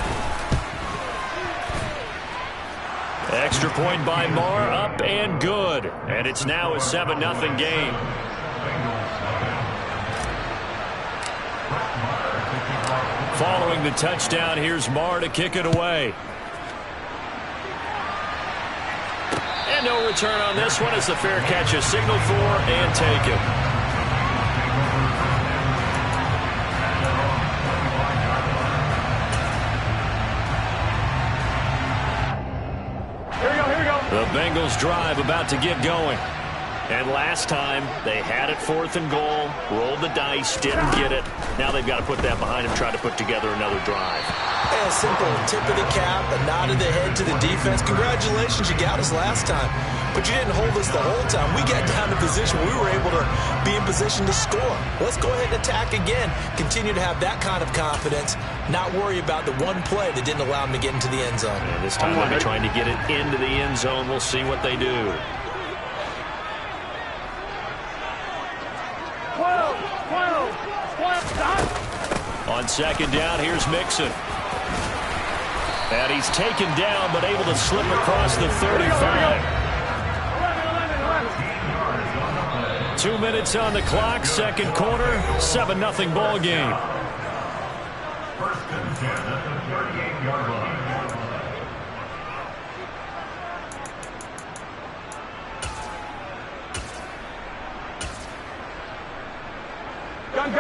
Extra point by Marr, up and good. And it's now a 7-0 game. Following the touchdown, here's Marr to kick it away. And no return on this one as the fair catch is signaled for and taken. Here we go. The Bengals drive about to get going. And last time, they had it 4th and goal, rolled the dice, didn't get it. Now they've got to put that behind them, try to put together another drive. A simple tip of the cap, a nod of the head to the defense. Congratulations, you got us last time. But you didn't hold us the whole time. We got down to position. We were able to be in position to score. Let's go ahead and attack again. Continue to have that kind of confidence. Not worry about the one play that didn't allow them to get into the end zone. And this time they'll be trying to get it into the end zone. We'll see what they do. 12. On 2nd down, here's Mixon. And he's taken down, but able to slip across the 35. 2 minutes on the clock, 2nd quarter, 7-0 ball game. 1st and 10 at the 38-yard line.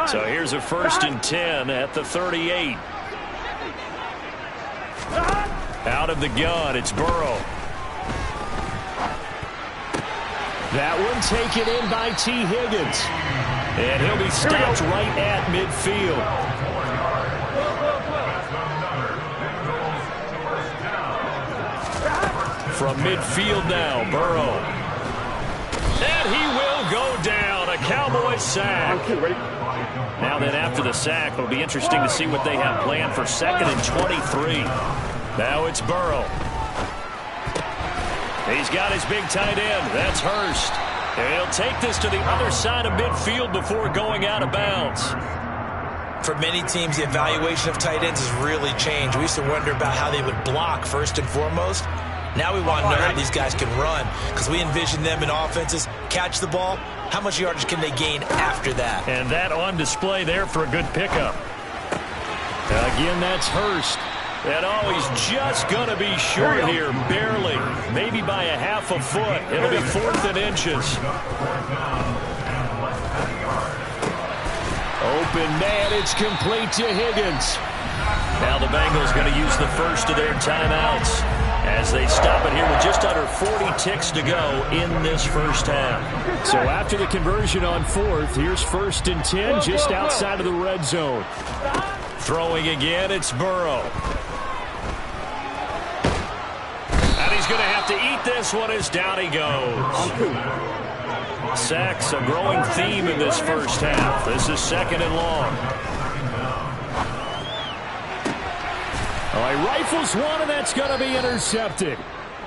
So here's a 1st and 10 at the 38. Out of the gun, it's Burrow. That one taken in by T. Higgins. And he'll be stopped right at midfield. From midfield now, Burrow. And he will go down. A Cowboys sack. Now then, after the sack, it'll be interesting to see what they have planned for 2nd and 23. Now it's Burrow. He's got his big tight end. That's Hurst. And he'll take this to the other side of midfield before going out of bounds. For many teams, the evaluation of tight ends has really changed. We used to wonder about how they would block first and foremost. Now we want to know how these guys can run, because we envision them in offenses catch the ball. How much yardage can they gain after that? And that on display there for a good pickup. Again, that's Hurst. And he's just going to be short here, barely. Maybe by a half a foot. It'll be 4th and inches. Open man, it's complete to Higgins. Now the Bengals going to use the first of their timeouts as they stop it here with just under 40 ticks to go in this first half. So after the conversion on 4th, here's 1st and 10 just outside of the red zone. Throwing again, it's Burrow. And he's going to have to eat this one as down he goes. Sacks, a growing theme in this first half. This is 2nd and long. He rifles one, and that's going to be intercepted.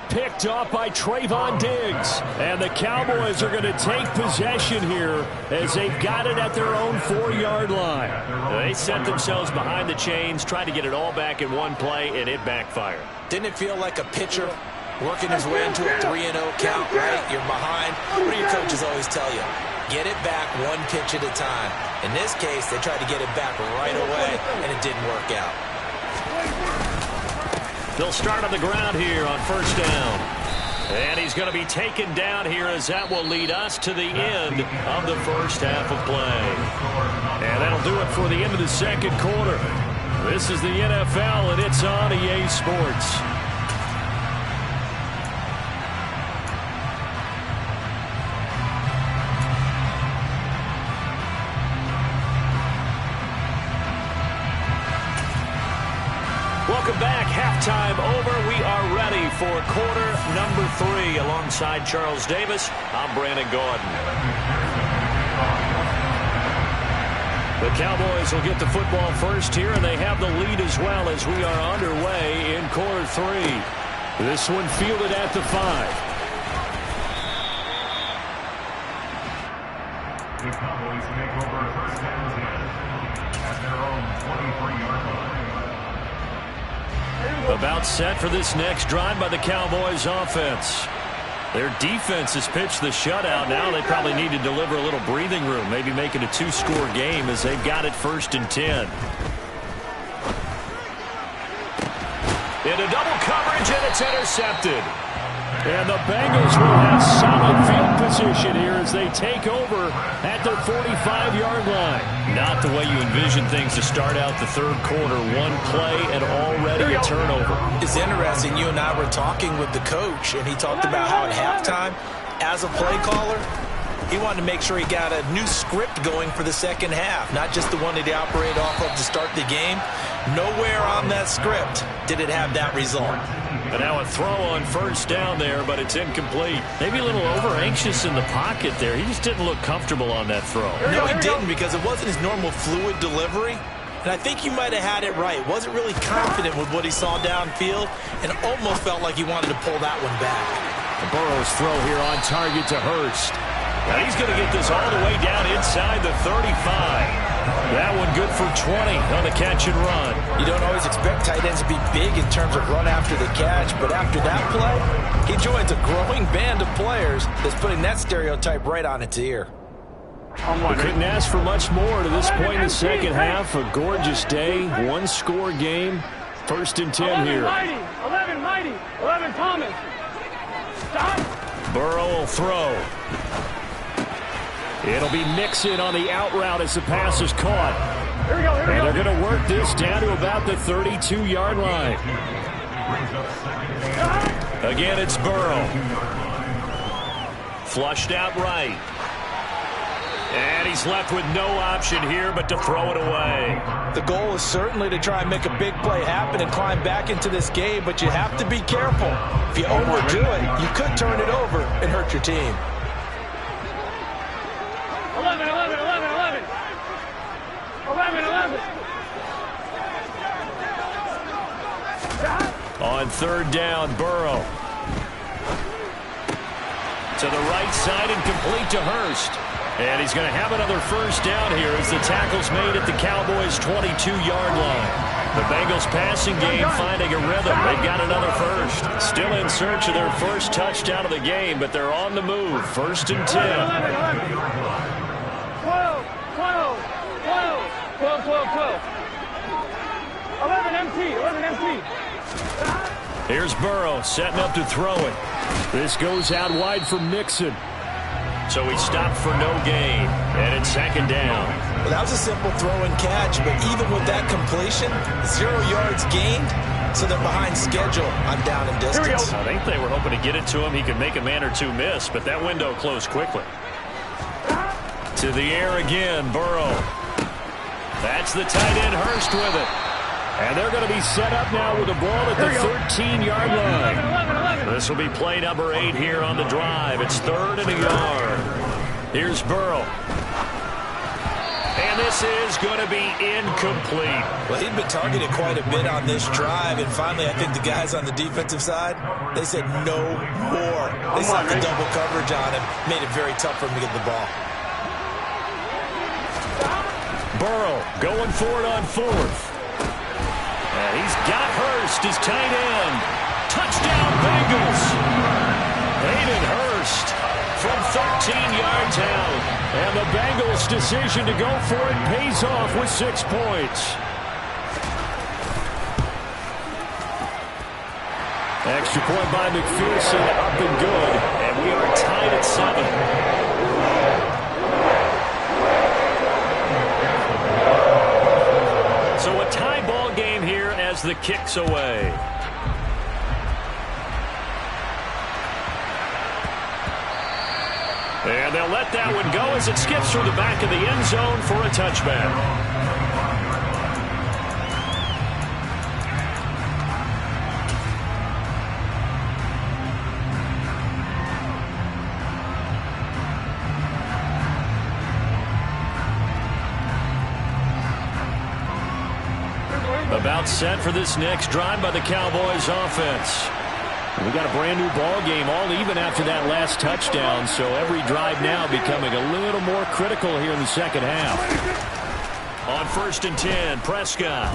Picked off by Trayvon Diggs. And the Cowboys are going to take possession here as they've got it at their own 4-yard line. They set themselves behind the chains, tried to get it all back in one play, and it backfired. Didn't it feel like a pitcher working his way into a 3-0 count, right? You're behind. What do your coaches always tell you? Get it back one pitch at a time. In this case, they tried to get it back right away, and it didn't work out. They'll start on the ground here on 1st down. And he's going to be taken down here as that will lead us to the end of the first half of play. And that'll do it for the end of the 2nd quarter. This is the NFL, and it's on EA Sports. Welcome back. Halftime over. We are ready for quarter number 3. Alongside Charles Davis, I'm Brandon Gordon. The Cowboys will get the football first here, and they have the lead as well as we are underway in quarter 3. This one fielded at the 5. The Cowboys make over 1st and 10 at their own 23-yard line. About set for this next drive by the Cowboys offense. Their defense has pitched the shutout. Now they probably need to deliver a little breathing room, maybe make it a 2-score game as they've got it 1st and 10. Into double coverage, and it's intercepted. And the Bengals will have solid field position here as they take over at their 45-yard line. Not the way you envision things to start out the 3rd quarter. One play and already a turnover. It's interesting. You and I were talking with the coach, and he talked about how at halftime as a play caller, he wanted to make sure he got a new script going for the second half, not just the one that he operated off of to start the game. Nowhere on that script did it have that result. And now a throw on first down there, but it's incomplete. Maybe a little over-anxious in the pocket there. He just didn't look comfortable on that throw. No, he didn't, because it wasn't his normal fluid delivery. And I think you might have had it right. Wasn't really confident with what he saw downfield and almost felt like he wanted to pull that one back. Burrow's throw here on target to Hurst. And he's going to get this all the way down inside the 35. That one good for 20 on the catch and run. You don't always expect tight ends to be big in terms of run after the catch, but after that play, he joins a growing band of players that's putting that stereotype right on its ear. We couldn't ask for much more to this point in the second half. A gorgeous day, one-score game. 1st and 10 here. 11 Mighty, 11 Thomas. Stop. Burrow will throw. It'll be Mixon on the out route as the pass is caught. Here we go, here we go. And they're going to work this down to about the 32-yard line. Again, it's Burrow. Flushed out right. And he's left with no option here but to throw it away. The goal is certainly to try and make a big play happen and climb back into this game, but you have to be careful. If you overdo it, you could turn it over and hurt your team. 11, 11, 11, 11. 11, 11. On 3rd down, Burrow. To the right side and complete to Hurst. And he's going to have another first down here as the tackle's made at the Cowboys' 22-yard line. The Bengals passing game finding a rhythm. They've got another first. Still in search of their first touchdown of the game, but they're on the move. 1st and 10. 12, 12, 12, 12, 12, 12. 11 MT, 11 MT. Here's Burrow setting up to throw it. This goes out wide for Mixon. So he stopped for no gain, and it's 2nd down. Well, that was a simple throw and catch, but even with that completion, 0 yards gained, so they're behind schedule on down and distance. I think they were hoping to get it to him. He could make a man or two miss, but that window closed quickly. To the air again, Burrow. That's the tight end, Hurst, with it. And they're going to be set up now with the ball at the 13-yard line. This will be play number 8 here on the drive. It's 3rd and a yard. Here's Burrow. And this is going to be incomplete. Well, he'd been targeted quite a bit on this drive, and finally I think the guys on the defensive side, they said no more. They slapped the double coverage on him, made it very tough for him to get the ball. Burrow going for it on 4th. And he's got Hurst, his tight end. Touchdown, Bengals. Hayden Hurst from 13 yards out. And the Bengals' decision to go for it pays off with 6 points. Extra point by McPherson, up and good. And we are tied at 7. So a tie ball game here as the kick's away. And they'll let that one go as it skips through the back of the end zone for a touchback. About set for this next drive by the Cowboys offense. We got a brand new ball game, all even after that last touchdown, so every drive now becoming a little more critical here in the second half. On 1st and 10, Prescott.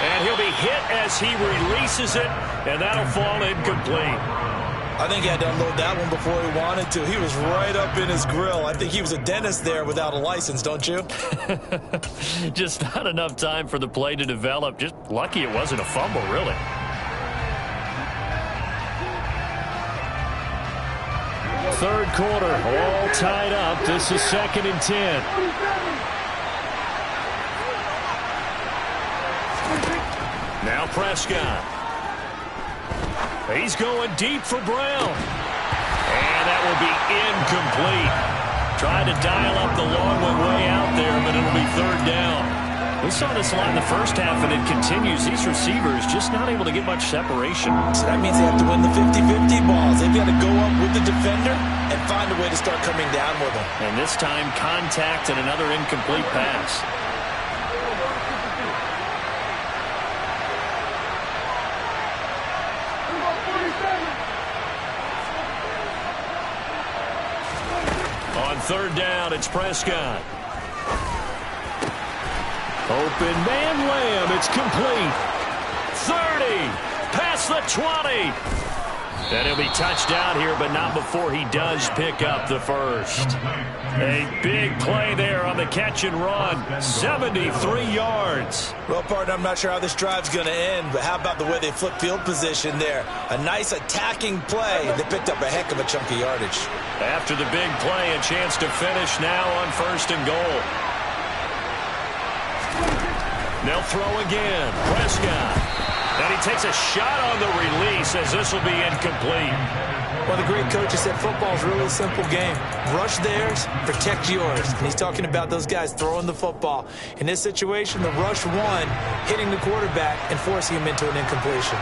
And he'll be hit as he releases it, and that'll fall incomplete. I think he had to unload that one before he wanted to. He was right up in his grill. I think he was a dentist there without a license, don't you? Just not enough time for the play to develop. Just lucky it wasn't a fumble, really. Third quarter, all tied up. This is 2nd and 10. Now Prescott. He's going deep for Brown. that will be incomplete. Tried to dial up the long one way out there, but it'll be third down. We saw this a lot in the first half, and it continues. These receivers just not able to get much separation. So that means they have to win the 50-50 balls. They've got to go up with the defender and find a way to start coming down with them. And this time, contact and another incomplete pass. On third down, it's Prescott. Open man Lamb. It's complete. 30. Past the 20. And he'll be touchdown here, but not before he does pick up the first. A big play there on the catch and run. 73 yards. Well, partner, I'm not sure how this drive's going to end, but how about the way they flip field position there? A nice attacking play. They picked up a heck of a chunk of yardage. After the big play, a chance to finish now on first and goal. They'll throw again. Prescott. And he takes a shot on the release as this will be incomplete. Well, the great coach said football's a really simple game. Rush theirs, protect yours. And he's talking about those guys throwing the football. In this situation, the rush won, hitting the quarterback and forcing him into an incompletion.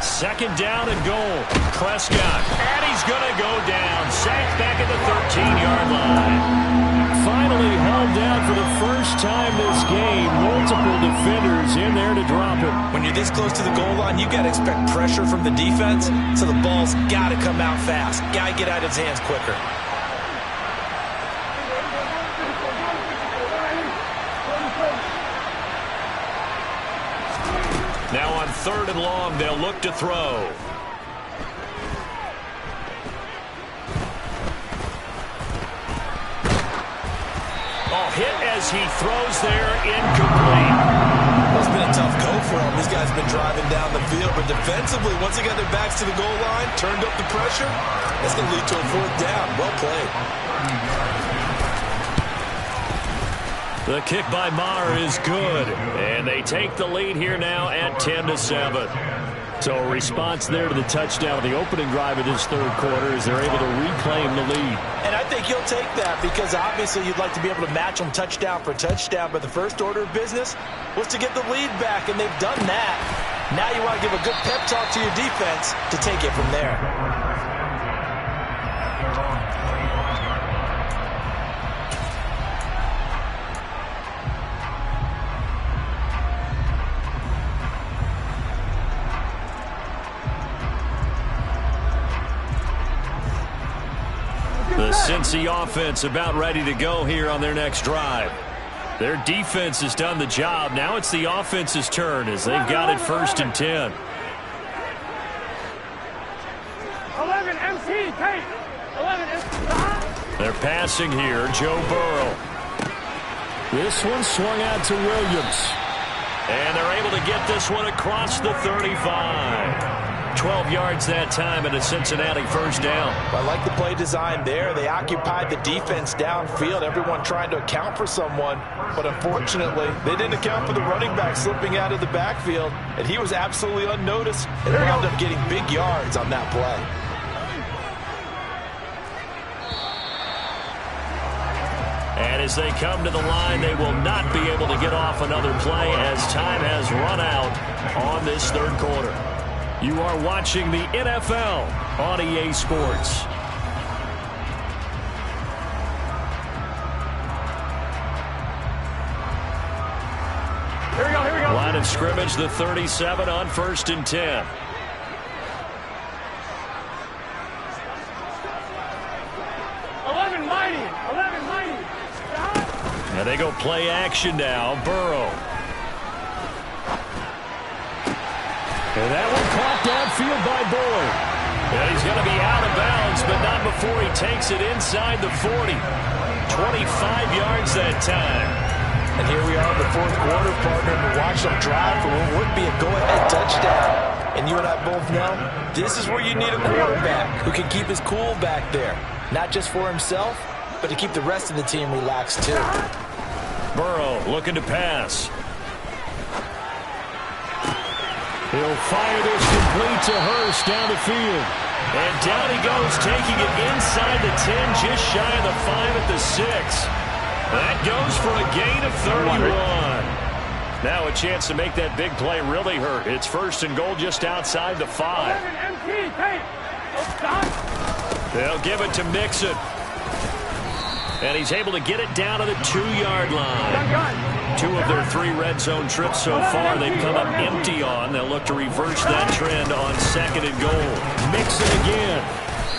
Second down and goal. Prescott. And he's going to go down. Sacked back at the 13-yard line. Finally held down for the first time this game. Multiple defenders in there to drop him. When you're this close to the goal line, you got to expect pressure from the defense, so the ball's got to come out fast. Got to get out of his hands quicker. Now on third and long, they'll look to throw. Oh, hit as he throws there, incomplete. Well, it's been a tough go for him. These guys have been driving down the field, but defensively, once they got their backs to the goal line, turned up the pressure, that's going to lead to a fourth down. Well played. The kick by Maher is good, and they take the lead here now at 10-7. So a response there to the touchdown of the opening drive of this third quarter as they're able to reclaim the lead. And I think he'll take that because obviously you'd like to be able to match them touchdown for touchdown, but the first order of business was to get the lead back, and they've done that. Now you want to give a good pep talk to your defense to take it from there. The Cincy offense about ready to go here on their next drive. Their defense has done the job. Now it's the offense's turn as they've got it first and 10. 11 MC, take. 11 MC. They're passing here. Joe Burrow. This one swung out to Williams. And they're able to get this one across the 35. 12 yards that time and a Cincinnati first down. I like the play design there. They occupied the defense downfield, everyone trying to account for someone, but unfortunately, they didn't account for the running back slipping out of the backfield, and he was absolutely unnoticed and wound up getting big yards on that play. And as they come to the line, they will not be able to get off another play as time has run out on this third quarter. You are watching the NFL on EA Sports. Here we go, here we go. Line of scrimmage, the 37 on first and 10. And they go play action now. Burrow. And that one caught downfield by Boyd. And he's going to be out of bounds, but not before he takes it inside the 40. 25 yards that time. And here we are in the fourth quarter, partner, to watch them drive for what would be a go-ahead touchdown. And you and I both know this is where you need a quarterback who can keep his cool back there. Not just for himself, but to keep the rest of the team relaxed too. Burrow looking to pass. He'll fire this complete to Hurst down the field. And down he goes, taking it inside the 10, just shy of the 5 at the 6. That goes for a gain of 31. Now a chance to make that big play really hurt. It's 1st and goal just outside the 5. They'll give it to Mixon. And he's able to get it down to the 2-yard line. 2 of their 3 red zone trips so far they've come up empty on. They'll look to reverse that trend on 2nd and goal. Mixon again.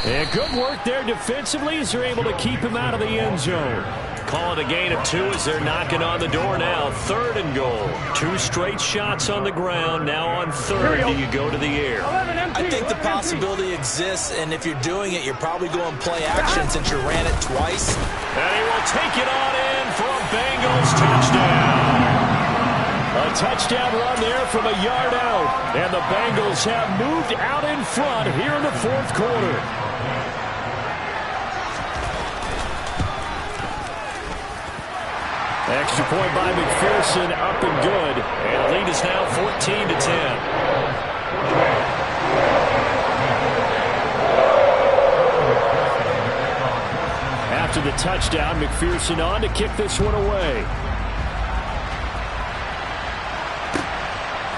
And good work there defensively as they're able to keep him out of the end zone. Call it a gain of 2 as they're knocking on the door now. 3rd and goal. 2 straight shots on the ground. Now on 3rd, do you go to the air? I think the possibility exists, and if you're doing it, you're probably going play action since you ran it twice. And he will take it on in for a Bengals touchdown. A touchdown run there from a yard out. And the Bengals have moved out in front here in the 4th quarter. Extra point by McPherson, up and good. And the lead is now 14-10. After the touchdown, McPherson on to kick this one away.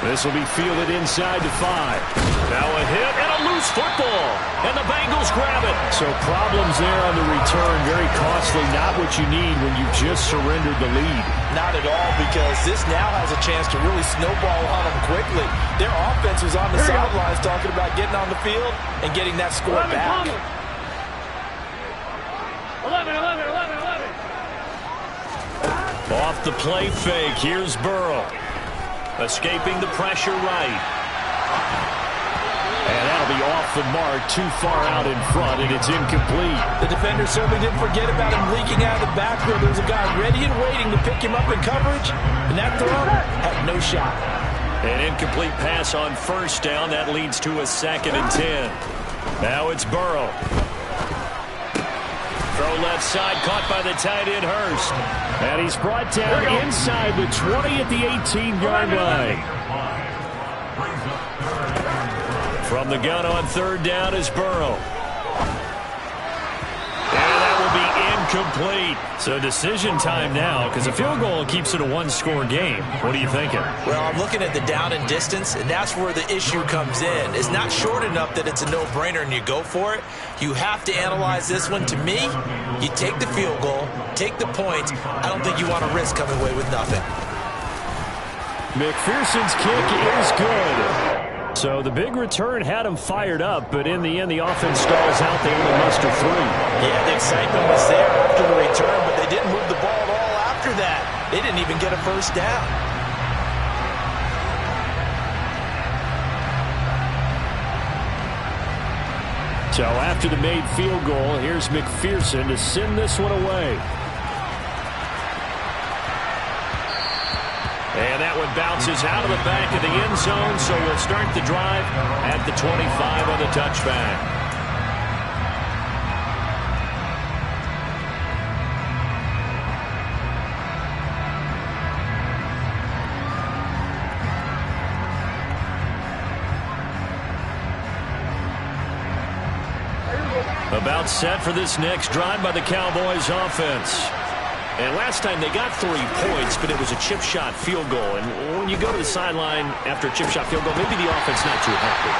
This will be fielded inside the 5. Now a hit and a loose football. And the Bengals grab it. So problems there on the return. Very costly. Not what you need when you just surrendered the lead. Not at all, because this now has a chance to really snowball on them quickly. Their offense was on the sidelines talking about getting on the field and getting that score back. 11. Off the play fake. Here's Burrow. Escaping the pressure right. And that'll be off the mark, too far out in front, and it's incomplete. The defender certainly didn't forget about him leaking out of the backfield. There was a guy ready and waiting to pick him up in coverage, and that throw had no shot. An incomplete pass on 1st down. That leads to a 2nd and 10. Now it's Burrow. Throw left side, caught by the tight end Hurst. And he's brought down inside the 20 at the 18-yard line. From the gun on 3rd down is Burrow. And that will be incomplete. So decision time now, because a field goal keeps it a 1-score game. What are you thinking? Well, I'm looking at the down and distance, and that's where the issue comes in. It's not short enough that it's a no-brainer and you go for it. You have to analyze this one. To me, you take the field goal, take the points. I don't think you want to risk coming away with nothing. McPherson's kick is good. So the big return had him fired up, but in the end, the offense stalls out. They only muster 3. Yeah, the excitement was there after the return, but they didn't move the ball at all after that. They didn't even get a 1st down. So after the made field goal, here's McPherson to send this one away. And that one bounces out of the back of the end zone, so we'll start the drive at the 25 on the touchback. About set for this next drive by the Cowboys offense. And last time they got 3 points, but it was a chip shot field goal. And when you go to the sideline after a chip shot field goal, maybe the offense not too happy.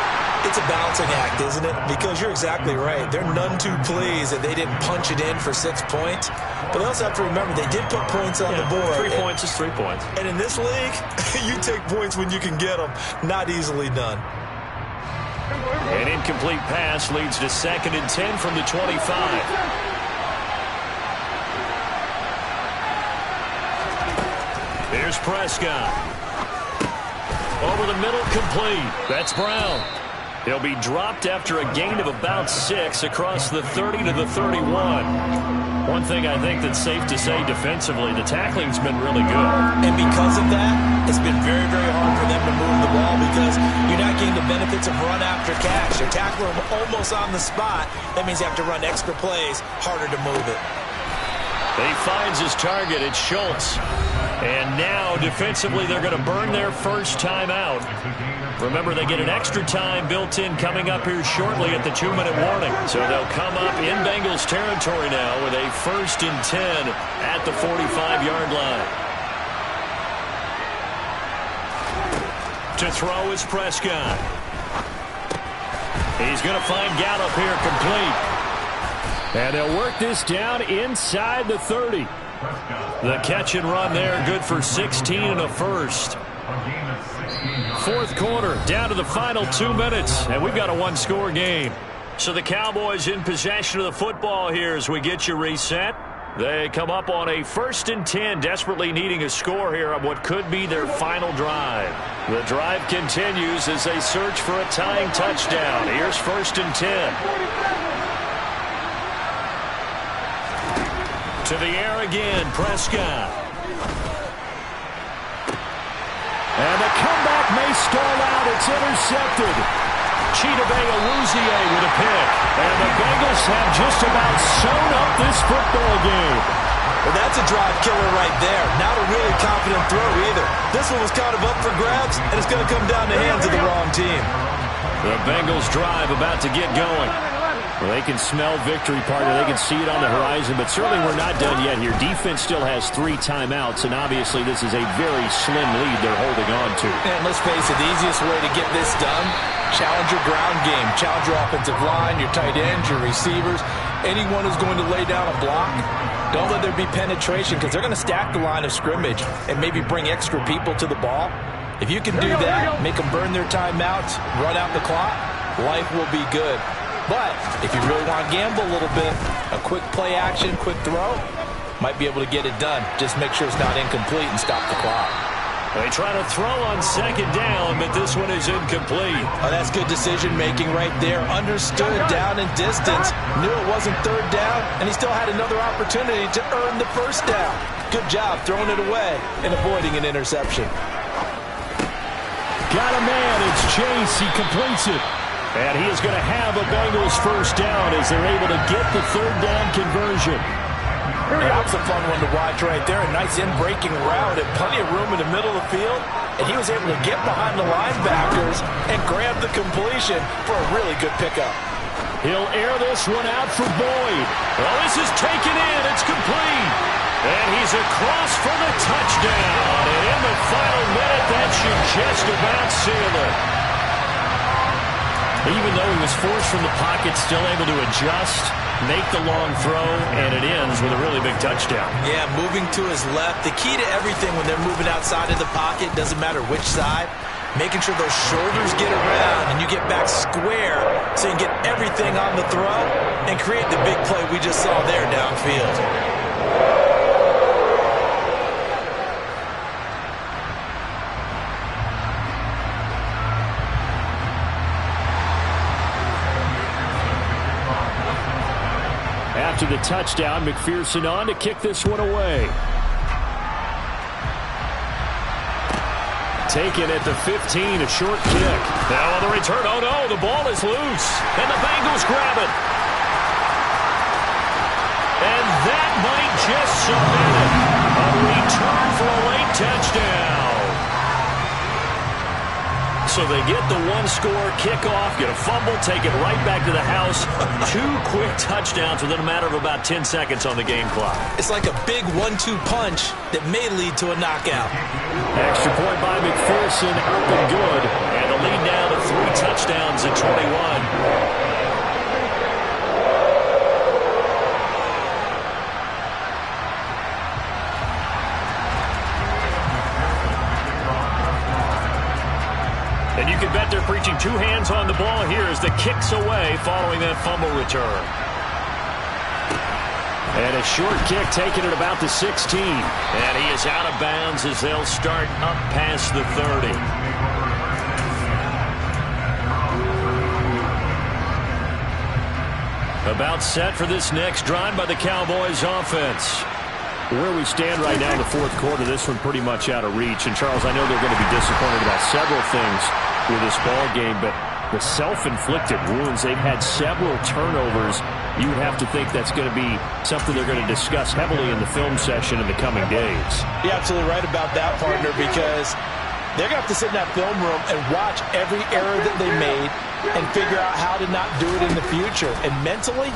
It's a balancing act, isn't it? Because you're exactly right. They're none too pleased that they didn't punch it in for 6 points. But they also have to remember they did put points on the board. 3 points is 3 points. And in this league, you take points when you can get them. Not easily done. An incomplete pass leads to 2nd and 10 from the 25. Here's Prescott. Over the middle, complete. That's Brown. He'll be dropped after a gain of about 6 across the 30 to the 31. One thing I think that's safe to say defensively, the tackling's been really good. And because of that, it's been very, very hard for them to move the ball because you're not getting the benefits of run after catch. They're tackling them almost on the spot. That means you have to run extra plays, harder to move it. He finds his target. It's Schultz. And now, defensively, they're going to burn their first timeout. Remember, they get an extra time built in coming up here shortly at the 2-minute warning. So they'll come up in Bengals territory now with a 1st and 10 at the 45-yard line. To throw is Prescott. He's going to find Gallup here complete. And they'll work this down inside the 30. The catch and run there, good for 16 and a first. 4th quarter, down to the final 2 minutes, and we've got a 1-score game. So the Cowboys in possession of the football here as we get you reset. They come up on a 1st and 10, desperately needing a score here on what could be their final drive. The drive continues as they search for a tying touchdown. Here's 1st and 10. To the air again, Prescott. And the comeback may stall out. It's intercepted. Chidobe Awuzie with a pick. And the Bengals have just about sewn up this football game. Well, that's a drive killer right there. Not a really confident throw either. This one was kind of up for grabs, and it's going to come down to hands of the wrong team. The Bengals drive about to get going. Well, they can smell victory, partner. They can see it on the horizon, but certainly we're not done yet here. Defense still has 3 timeouts, and obviously this is a very slim lead they're holding on to. And let's face it, the easiest way to get this done, challenge your ground game. Challenge your offensive line, your tight ends, your receivers. Anyone who's going to lay down a block, don't let there be penetration because they're going to stack the line of scrimmage and maybe bring extra people to the ball. If you can do that, make them burn their timeouts, run out the clock, life will be good. But if you really want to gamble a little bit, a quick play action, quick throw, might be able to get it done. Just make sure it's not incomplete and stop the clock. They try to throw on 2nd down, but this one is incomplete. Oh, that's good decision-making right there. Understood down and distance. Knew it wasn't 3rd down, and he still had another opportunity to earn the 1st down. Good job throwing it away and avoiding an interception. Got a man. It's Chase. He completes it. And he is going to have a Bengals 1st down as they're able to get the 3rd down conversion. Yeah, that was a fun one to watch right there. A nice in-breaking route and plenty of room in the middle of the field. And he was able to get behind the linebackers and grab the completion for a really good pickup. He'll air this one out for Boyd. Well, this is taken in. It's complete. And he's across for the touchdown. And in the final minute, that should just about seal it. Even though he was forced from the pocket, still able to adjust, make the long throw, and it ends with a really big touchdown. Yeah, moving to his left. The key to everything when they're moving outside of the pocket, doesn't matter which side, making sure those shoulders get around and you get back square so you can get everything on the throw and create the big play we just saw there downfield. After the touchdown, McPherson on to kick this one away. Taken at the 15, a short kick. Now on the return, oh no, the ball is loose. And the Bengals grab it. And that might just submit it. A return for a late touchdown. So they get the 1-score kickoff, get a fumble, take it right back to the house. 2 quick touchdowns within a matter of about 10 seconds on the game clock. It's like a big 1-2 punch that may lead to a knockout. Extra point by McPherson, up and good. And the lead now to 3 touchdowns at 21. And you can bet they're preaching 2 hands on the ball here as the kick's away following that fumble return. And a short kick taken at about the 16. And he is out of bounds as they'll start up past the 30. About set for this next drive by the Cowboys offense. Where we stand right now in the 4th quarter, this one pretty much out of reach. And, Charles, I know they're going to be disappointed about several things with this ball game, but the self-inflicted wounds. They've had several turnovers. You would have to think that's going to be something they're going to discuss heavily in the film session in the coming days. You're absolutely right about that, partner, because they're going to have to sit in that film room and watch every error that they made and figure out how to not do it in the future. And mentally,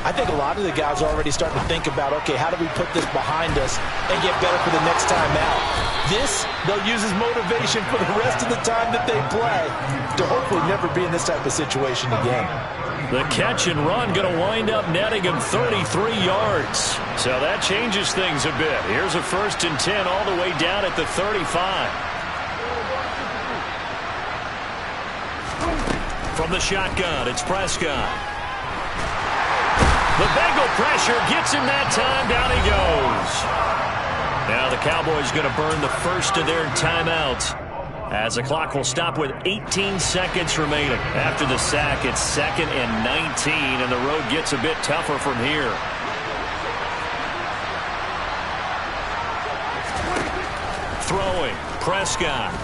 I think a lot of the guys are already starting to think about, okay, how do we put this behind us and get better for the next time out? This, they'll use as motivation for the rest of the time that they play to hopefully never be in this type of situation again. The catch and run going to wind up netting him 33 yards. So that changes things a bit. Here's a 1st and 10 all the way down at the 35. From the shotgun, it's Prescott. The Bengal pressure gets him that time. Down he goes. Now the Cowboys going to burn the first of their timeouts, as the clock will stop with 18 seconds remaining. After the sack, it's 2nd and 19, and the road gets a bit tougher from here. Throwing, Prescott.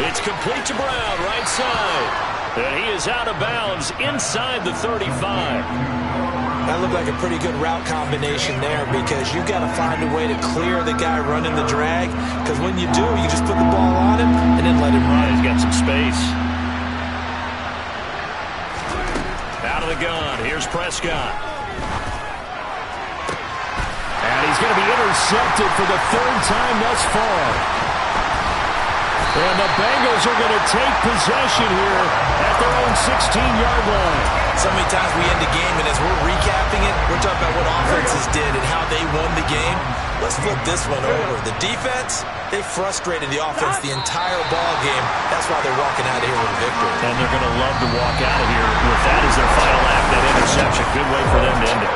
It's complete to Brown, right side. And he is out of bounds inside the 35. That looked like a pretty good route combination there, because you've got to find a way to clear the guy running the drag, because when you do, you just put the ball on him and then let him run. He's got some space. Out of the gun. Here's Prescott. And he's going to be intercepted for the 3rd time thus far. And the Bengals are going to take possession here at their own 16-yard line. So many times we end the game, and as we're recapping it, we're talking about what offenses did and how they won the game. Let's flip this one over. The defense, they frustrated the offense the entire ball game. That's why they're walking out of here with a victory. And they're going to love to walk out of here with that as their final act, that interception. Good way for them to end it.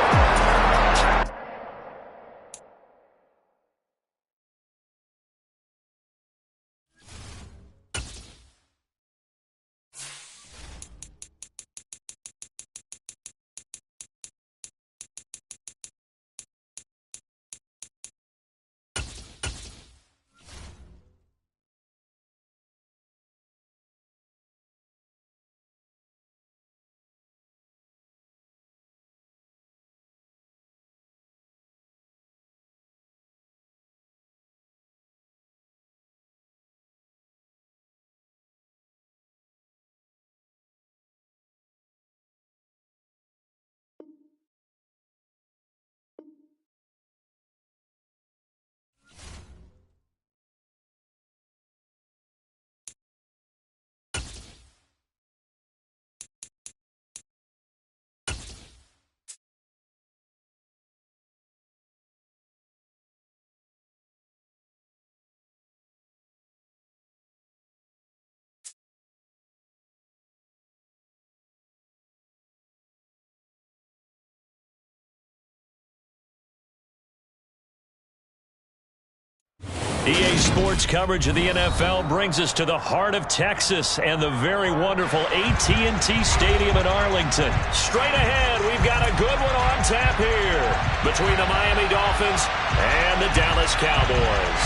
EA Sports coverage of the NFL brings us to the heart of Texas and the very wonderful AT&T Stadium in Arlington. Straight ahead, we've got a good one on tap here between the Miami Dolphins and the Dallas Cowboys.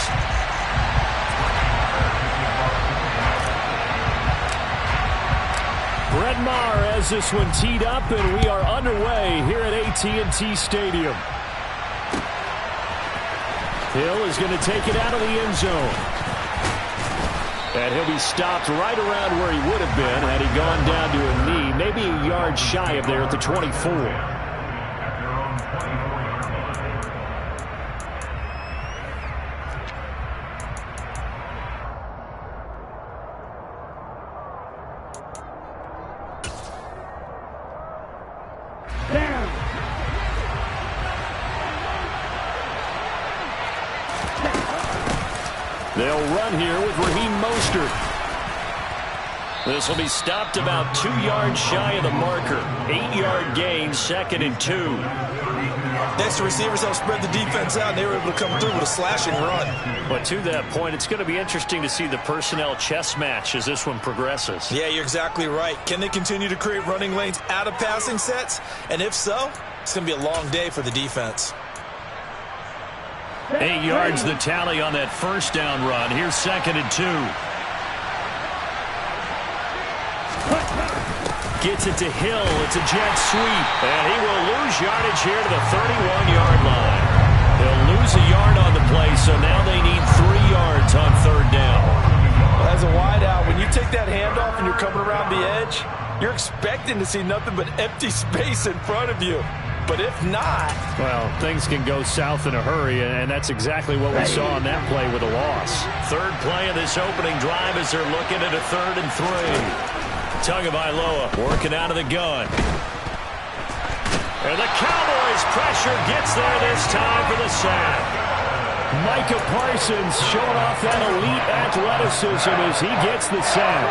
Brett Maher has this one teed up, and we are underway here at AT&T Stadium. Hill is going to take it out of the end zone. And he'll be stopped right around where he would have been had he gone down to a knee, maybe a yard shy of there at the 24. They'll run here with Raheem Mostert. This will be stopped about 2 yards shy of the marker. 8-yard gain, 2nd and 2. Next, the receivers help spread the defense out, and they were able to come through with a slashing run. But to that point, it's going to be interesting to see the personnel chess match as this one progresses. Yeah, you're exactly right. Can they continue to create running lanes out of passing sets? And if so, it's going to be a long day for the defense. 8 yards the tally on that first down run. Here's 2nd and 2. Gets it to Hill. It's a jet sweep. And he will lose yardage here to the 31-yard line. They'll lose a yard on the play, so now they need 3 yards on 3rd down. Well, as a wideout, when you take that handoff and you're coming around the edge, you're expecting to see nothing but empty space in front of you. But if not... Well, things can go south in a hurry, and that's exactly what we saw on that play with a loss. 3rd play of this opening drive as they're looking at a 3rd and 3. Tagovailoa working out of the gun. And the Cowboys' pressure gets there this time for the sack. Micah Parsons showing off that elite athleticism as he gets the sack.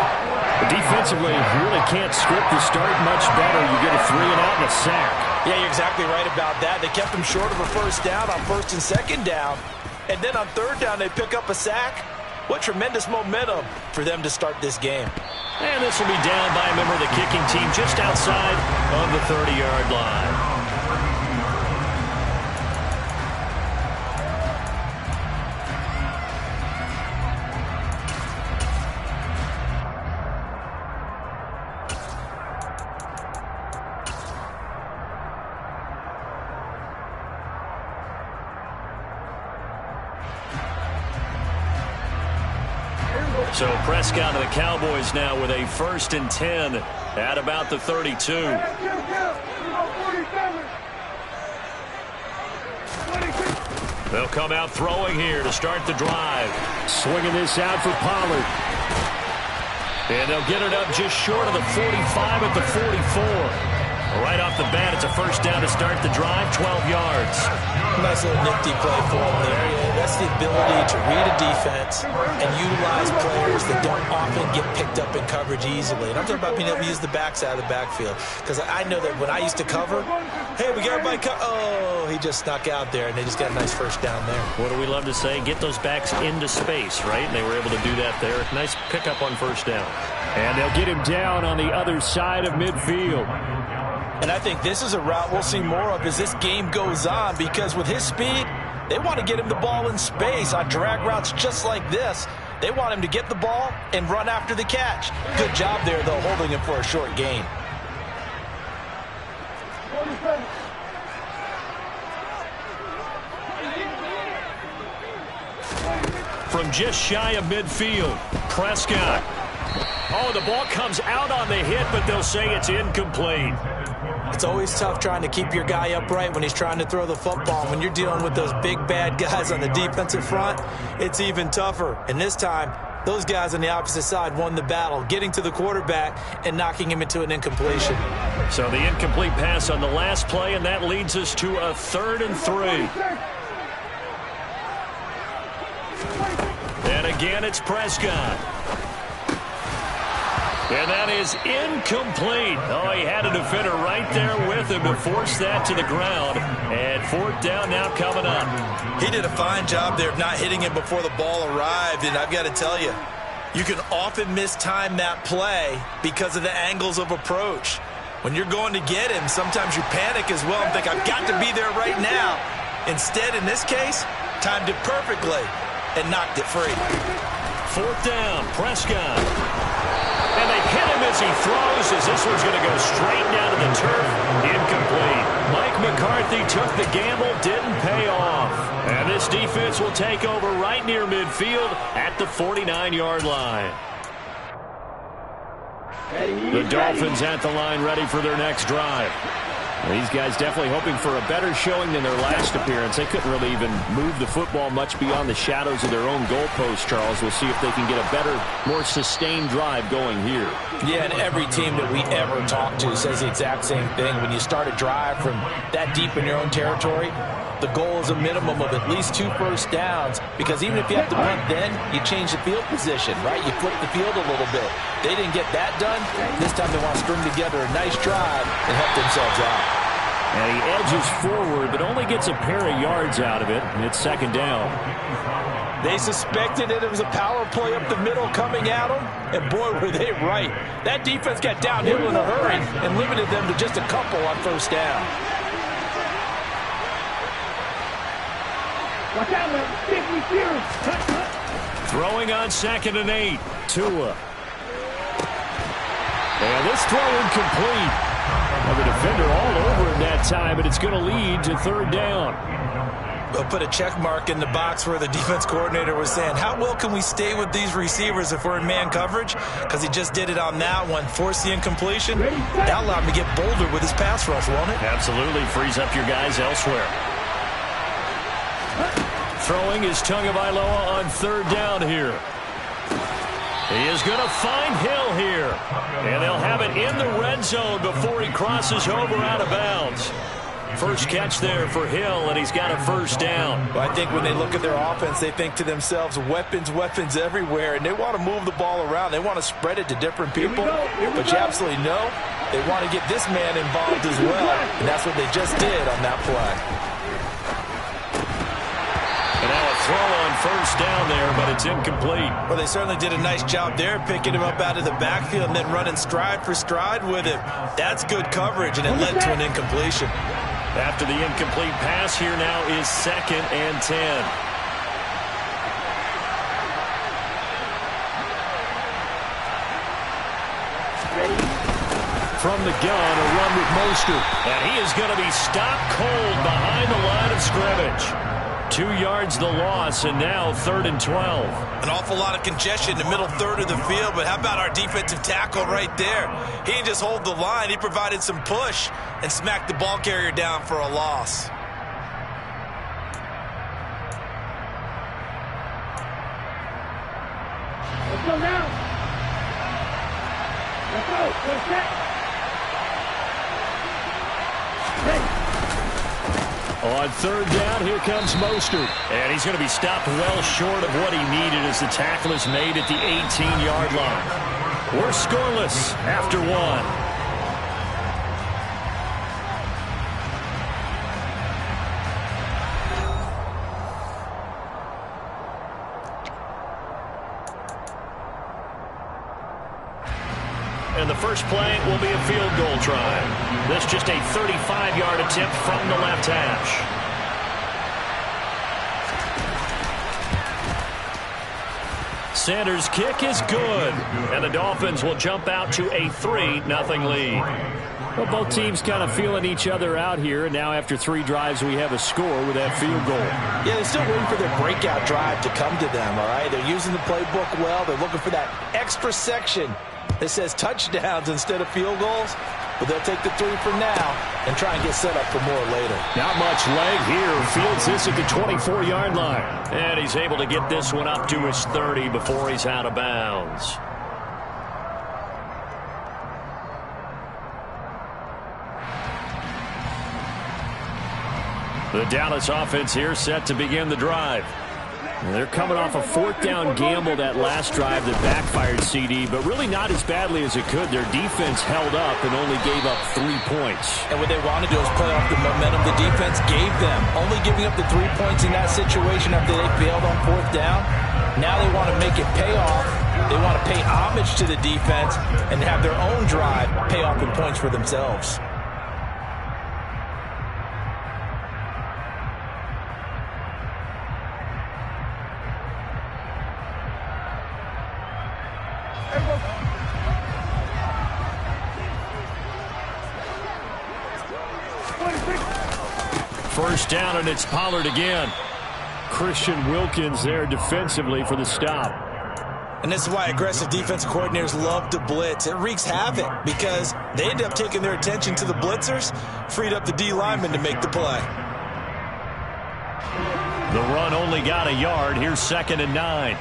Defensively, you really can't script the start much better. You get a 3 and out and a sack. Yeah, you're exactly right about that. They kept him short of a 1st down on 1st and 2nd down. And then on 3rd down, they pick up a sack. What tremendous momentum for them to start this game. And this will be down by a member of the kicking team just outside of the 30-yard line. So Prescott and the Cowboys now with a 1st and 10 at about the 32. They'll come out throwing here to start the drive. Swinging this out for Pollard. And they'll get it up just short of the 45 at the 44. Right off the bat, it's a 1st down to start the drive, 12 yards. Nice little nifty play for him there. That's the ability to read a defense and utilize players that don't often get picked up in coverage easily. And I'm talking about being able to use the backs out of the backfield. Because I know that when I used to cover, hey, we got everybody oh, he just snuck out there, and they just got a nice 1st down there. What do we love to say? Get those backs into space, right? And they were able to do that there. Nice pickup on 1st down. And they'll get him down on the other side of midfield. And I think this is a route we'll see more of as this game goes on, because with his speed, they want to get him the ball in space on drag routes just like this. They want him to get the ball and run after the catch. Good job there, though, holding him for a short gain. From just shy of midfield, Prescott. Oh, the ball comes out on the hit, but they'll say it's incomplete. It's always tough trying to keep your guy upright when he's trying to throw the football. When you're dealing with those big, bad guys on the defensive front, it's even tougher. And this time, those guys on the opposite side won the battle, getting to the quarterback and knocking him into an incompletion. So the incomplete pass on the last play, and that leads us to a 3rd and 3. And again, it's Prescott. And that is incomplete. Oh, he had a defender right there with him to force that to the ground. And 4th down now coming up. He did a fine job there of not hitting him before the ball arrived. And I've got to tell you, you can often mistime that play because of the angles of approach. When you're going to get him, sometimes you panic as well and think, I've got to be there right now. Instead, in this case, timed it perfectly and knocked it free. 4th down, Prescott. And they hit him as he throws, as this one's going to go straight down to the turf. Incomplete. Mike McCarthy took the gamble, didn't pay off. And this defense will take over right near midfield at the 49-yard line. The Dolphins at the line, ready for their next drive. These guys definitely hoping for a better showing than their last appearance. They couldn't really even move the football much beyond the shadows of their own goalpost, Charles. We'll see if they can get a better, more sustained drive going here. Yeah, and every team that we ever talk to says the exact same thing. When you start a drive from that deep in your own territory, the goal is a minimum of at least 2 first downs, because even if you have to punt then, you change the field position, right? You flip the field a little bit. They didn't get that done. This time they want to string together a nice drive and help themselves out. And he edges forward, but only gets a pair of yards out of it, and it's 2nd down. They suspected it was a power play up the middle coming at them, and boy, were they right. That defense got downhill in a hurry and limited them to just a couple on 1st down. Watch out, man. 50 years. Throwing on 2nd and 8. Tua. And this throw incomplete. Well, the defender all over him that time, and it's going to lead to third down. They'll put a check mark in the box where the defense coordinator was saying, how well can we stay with these receivers if we're in man coverage? Because he just did it on that one, forced the incompletion. That allowed him to get bolder with his pass rush, won't it? Absolutely frees up your guys elsewhere. Throwing is Tagovailoa on third down here. He is going to find Hill here. And they'll have it in the red zone before he crosses over out of bounds. First catch there for Hill, and he's got a first down. Well, I think when they look at their offense, they think to themselves, weapons, weapons everywhere, and they want to move the ball around. They want to spread it to different people, but you absolutely know they want to get this man involved as well, and that's what they just did on that play. And now a throw on first down there, but it's incomplete. Well, they certainly did a nice job there, picking him up out of the backfield and then running stride for stride with him. That's good coverage, and it led to an incompletion. After the incomplete pass, here now is 2nd and 10. From the gun, a run with Mostert. And he is going to be stopped cold behind the line of scrimmage. 2 yards the loss, and now 3rd and 12. An awful lot of congestion in the middle third of the field, but how about our defensive tackle right there? He didn't just hold the line, he provided some push and smacked the ball carrier down for a loss. Let's go now. Let's go. Let's get. On third down, here comes Mostert. And he's going to be stopped well short of what he needed as the tackle is made at the 18-yard line. We're scoreless after one. And the first play will be a field goal try. This just a 35-yard attempt from the left hash. Sanders' kick is good. And the Dolphins will jump out to a 3-0 lead. Well, both teams kind of feeling each other out here. And now after 3 drives, we have a score with that field goal. Yeah, they're still waiting for their breakout drive to come to them, all right? They're using the playbook well. They're looking for that extra section that says touchdowns instead of field goals. But they'll take the 3 for now and try and get set up for more later. Not much leg here. Fields this at the 24-yard line. And he's able to get this one up to his 30 before he's out of bounds. The Dallas offense here set to begin the drive. They're coming off a 4th down gamble that last drive that backfired CD, but really not as badly as it could. Their defense held up and only gave up 3 points. And what they want to do is play off the momentum the defense gave them. Only giving up the 3 points in that situation after they failed on 4th down. Now they want to make it pay off. They want to pay homage to the defense and have their own drive pay off in points for themselves. First down, and it's Pollard again. Christian Wilkins there defensively for the stop. And this is why aggressive defensive coordinators love to blitz. It wreaks havoc because they end up taking their attention to the blitzers, freed up the D lineman to make the play. The run only got a yard. Here's 2nd and 9.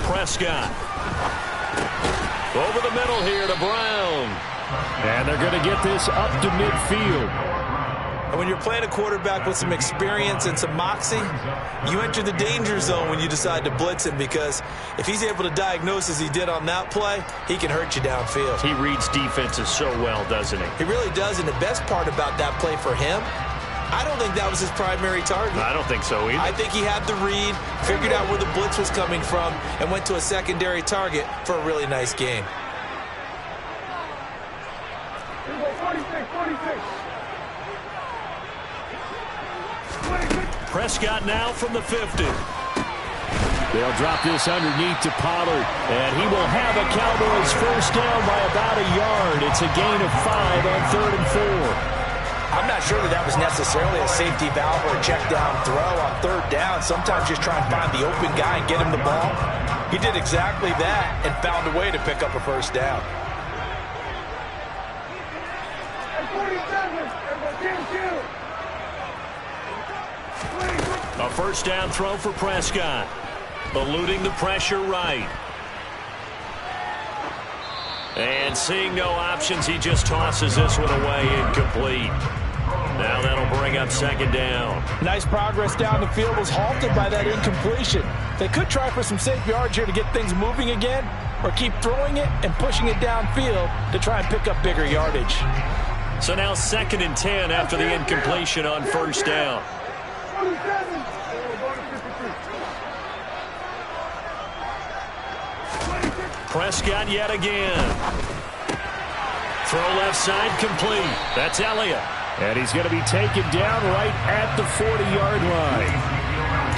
Prescott. Over the middle here to Brown. And they're going to get this up to midfield. And when you're playing a quarterback with some experience and some moxie, you enter the danger zone when you decide to blitz him, because if he's able to diagnose as he did on that play, he can hurt you downfield. He reads defenses so well, doesn't he? He really does, and the best part about that play for him, I don't think that was his primary target. I don't think so either. I think he had the read, figured out where the blitz was coming from, and went to a secondary target for a really nice gain. 46. Prescott now from the 50. They'll drop this underneath to Pollard, and he will have a Cowboys first down by about a yard. It's a gain of 5 on 3rd and 4. I'm not sure that was necessarily a safety valve or a check down throw on 3rd down. Sometimes just try and find the open guy and get him the ball. He did exactly that and found a way to pick up a first down. A first down throw for Prescott. Eluding the pressure right. And seeing no options, he just tosses this one away, incomplete. Now that'll bring up 2nd down. Nice progress down the field, was halted by that incompletion. They could try for some safe yards here to get things moving again, or keep throwing it and pushing it downfield to try and pick up bigger yardage. So now 2nd and 10 after the incompletion on first down. Prescott yet again. Throw left side complete. That's Elliott. And he's going to be taken down right at the 40-yard line.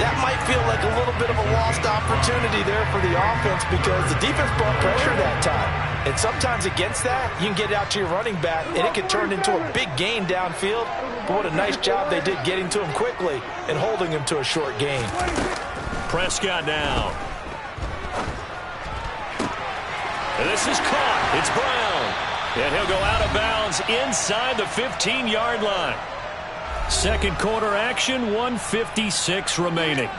That might feel like a little bit of a lost opportunity there for the offense because the defense brought pressure that time. And sometimes against that, you can get out to your running back, and it can turn into a big gain downfield. But what a nice job they did getting to him quickly and holding him to a short gain. Prescott now. And this is caught. It's Brown. And he'll go out of bounds inside the 15-yard line. Second quarter action, 1:56 remaining.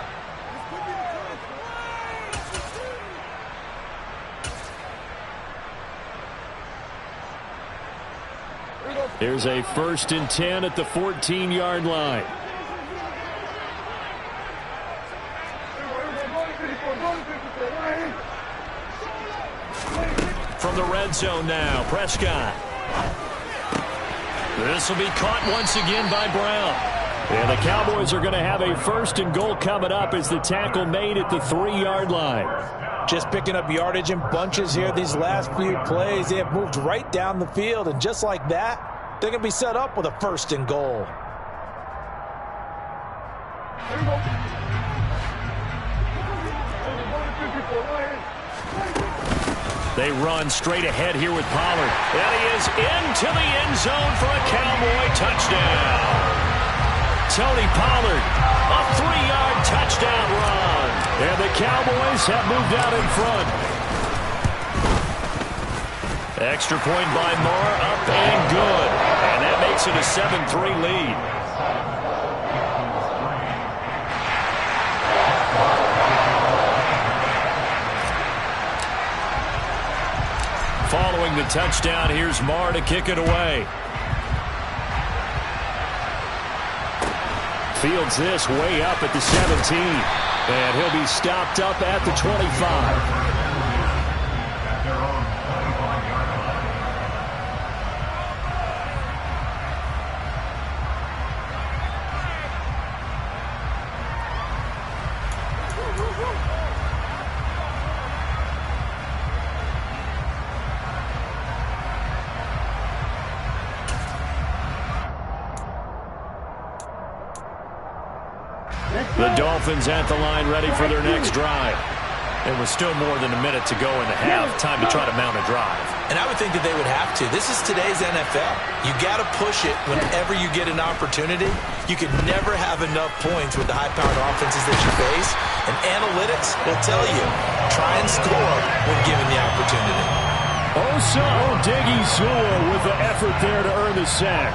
Here's a 1st and 10 at the 14-yard line. From the red zone now, Prescott. This will be caught once again by Brown. And the Cowboys are going to have a 1st and goal coming up as the tackle made at the 3-yard line. Just picking up yardage in bunches here these last few plays. They have moved right down the field, and just like that, they're going to be set up with a 1st and goal. They run straight ahead here with Pollard. And he is into the end zone for a Cowboy touchdown. Tony Pollard, a 3-yard touchdown run. And the Cowboys have moved out in front. Extra point by Moore, up and good. And that makes it a 7-3 lead. Following the touchdown, here's Moore to kick it away. Fields this way up at the 17. And he'll be stopped up at the 25. The Dolphins at the line ready for their next drive. There was still more than a minute to go in the half. Time to try to mount a drive. And I would think that they would have to. This is today's NFL. You got to push it whenever you get an opportunity. You can never have enough points with the high-powered offenses that you face. And analytics will tell you, try and score when given the opportunity. Osa Odighizuwa with the effort there to earn the sack.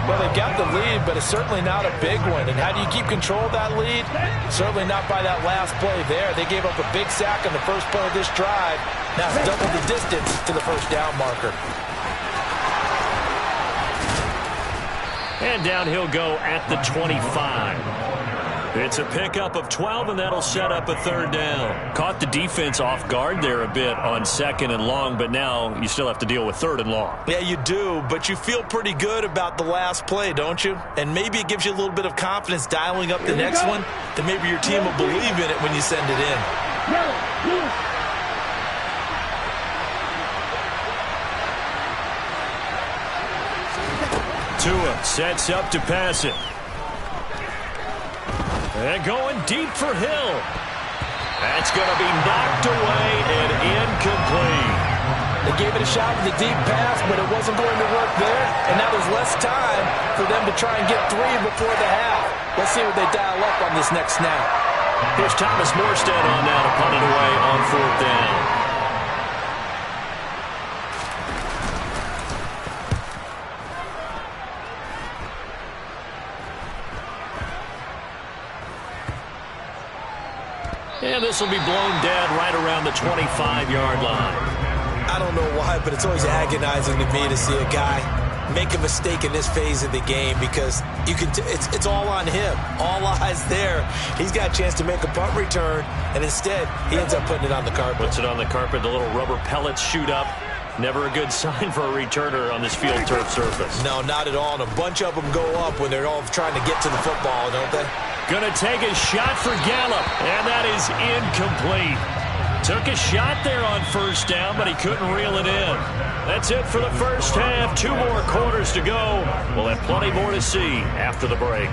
Well, they've got the lead, but it's certainly not a big one. And how do you keep control of that lead? Certainly not by that last play there. They gave up a big sack on the first play of this drive. Now it's double the distance to the first down marker. And down he'll go at the 25. It's a pickup of 12, and that'll set up a 3rd down. Caught the defense off guard there a bit on 2nd and long, but now you still have to deal with 3rd and long. Yeah, you do, but you feel pretty good about the last play, don't you? And maybe it gives you a little bit of confidence dialing up the next one, that maybe your team will believe in it when you send it in. Tua sets up to pass it. And going deep for Hill. That's going to be knocked away and incomplete. They gave it a shot with a deep pass, but it wasn't going to work there. And now there's less time for them to try and get 3 before the half. Let's see what they dial up on this next snap. Here's Thomas Morstead on now to punt it away on 4th down. And this will be blown dead right around the 25-yard line. I don't know why, but it's always agonizing to me to see a guy make a mistake in this phase of the game because it's all on him. All eyes there. He's got a chance to make a punt return, and instead he ends up putting it on the carpet. Puts it on the carpet. The little rubber pellets shoot up. Never a good sign for a returner on this field turf surface. No, not at all. And a bunch of them go up when they're all trying to get to the football, don't they? Going to take a shot for Gallup, and that is incomplete. Took a shot there on 1st down, but he couldn't reel it in. That's it for the first half. 2 more quarters to go. We'll have plenty more to see after the break.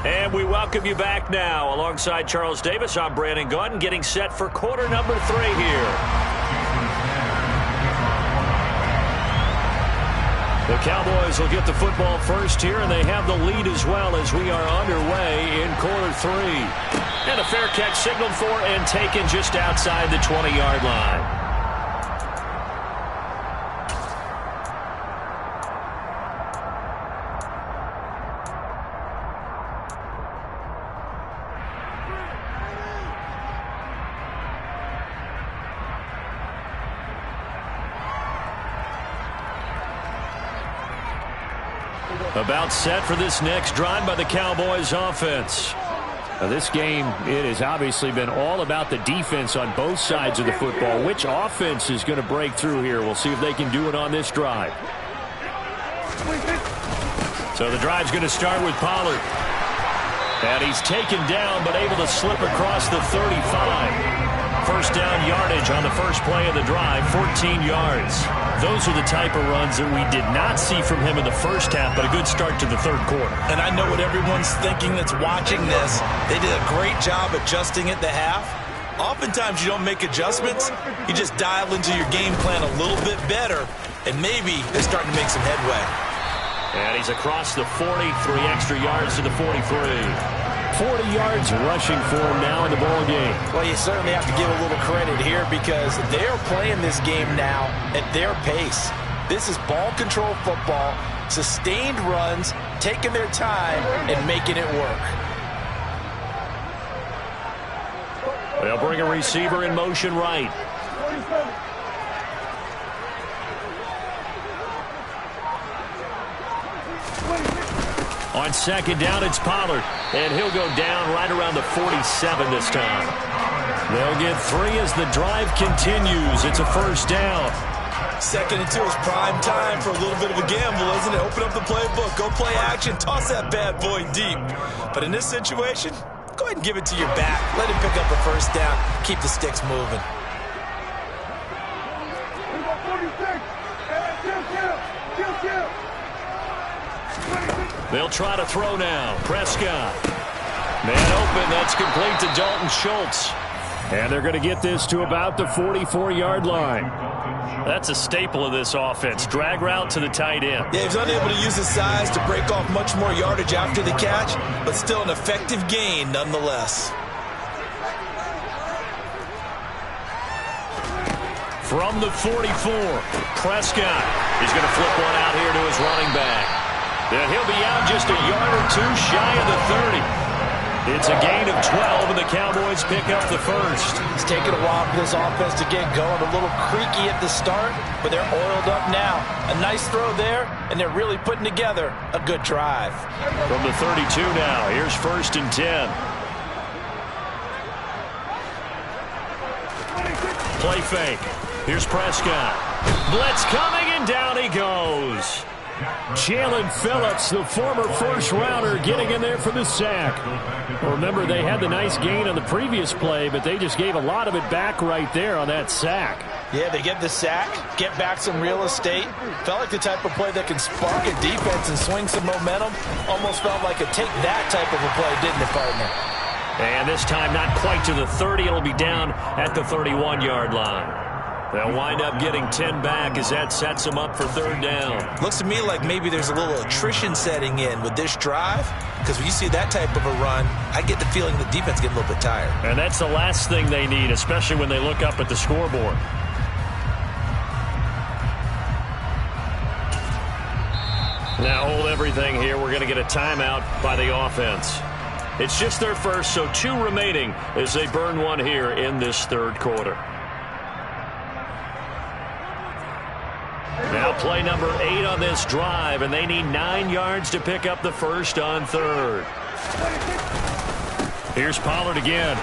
And we welcome you back now. Alongside Charles Davis, I'm Brandon Gaudin, getting set for quarter number 3 here. The Cowboys will get the football first here, and they have the lead as well as we are underway in quarter 3. And a fair catch signaled for and taken just outside the 20-yard line. About set for this next drive by the Cowboys offense. Now this game, it has obviously been all about the defense on both sides of the football. Which offense is going to break through here? We'll see if they can do it on this drive. So the drive's going to start with Pollard. And he's taken down but able to slip across the 35. First down yardage on the first play of the drive, 14 yards. Those are the type of runs that we did not see from him in the first half, but a good start to the 3rd quarter. And I know what everyone's thinking that's watching this. They did a great job adjusting at the half. Oftentimes you don't make adjustments. You just dial into your game plan a little bit better, and maybe they're starting to make some headway. And he's across the 40, 3 extra yards to the 43. 40 yards rushing for him now in the ball game. Well, you certainly have to give a little credit here because they're playing this game now at their pace. This is ball control football, sustained runs, taking their time, and making it work. They'll bring a receiver in motion right. On 2nd down, it's Pollard, and he'll go down right around the 47 this time. They'll get 3 as the drive continues. It's a first down. 2nd and 2 is prime time for a little bit of a gamble, isn't it? Open up the playbook, go play action, toss that bad boy deep. But in this situation, go ahead and give it to your back. Let him pick up a first down. Keep the sticks moving. They'll try to throw now. Prescott. Man open. That's complete to Dalton Schultz. And they're going to get this to about the 44-yard line. That's a staple of this offense. Drag route to the tight end. Yeah, he's unable to use his size to break off much more yardage after the catch, but still an effective gain nonetheless. From the 44, Prescott is going to flip one out here to his running back. And he'll be out just a yard or 2 shy of the 30. It's a gain of 12, and the Cowboys pick up the first. It's taken a while for this offense to get going. A little creaky at the start, but they're oiled up now. A nice throw there, and they're really putting together a good drive. From the 32 now, here's 1st and 10. Play fake. Here's Prescott. Blitz coming, and down he goes. Jalen Phillips, the former first-rounder, getting in there for the sack. Remember, they had the nice gain on the previous play, but they just gave a lot of it back right there on that sack. Yeah, they get the sack, get back some real estate. Felt like the type of play that can spark a defense and swing some momentum. Almost felt like a take that type of a play, didn't it, partner? And this time not quite to the 30. It'll be down at the 31-yard line. They'll wind up getting 10 back as that sets them up for third down. Looks to me like maybe there's a little attrition setting in with this drive, because when you see that type of a run, I get the feeling the defense gets a little bit tired. And that's the last thing they need, especially when they look up at the scoreboard. Now hold everything here. We're going to get a timeout by the offense. It's just their first, so 2 remaining as they burn one here in this third quarter. Now play number 8 on this drive, and they need 9 yards to pick up the first on third. Here's Pollard again.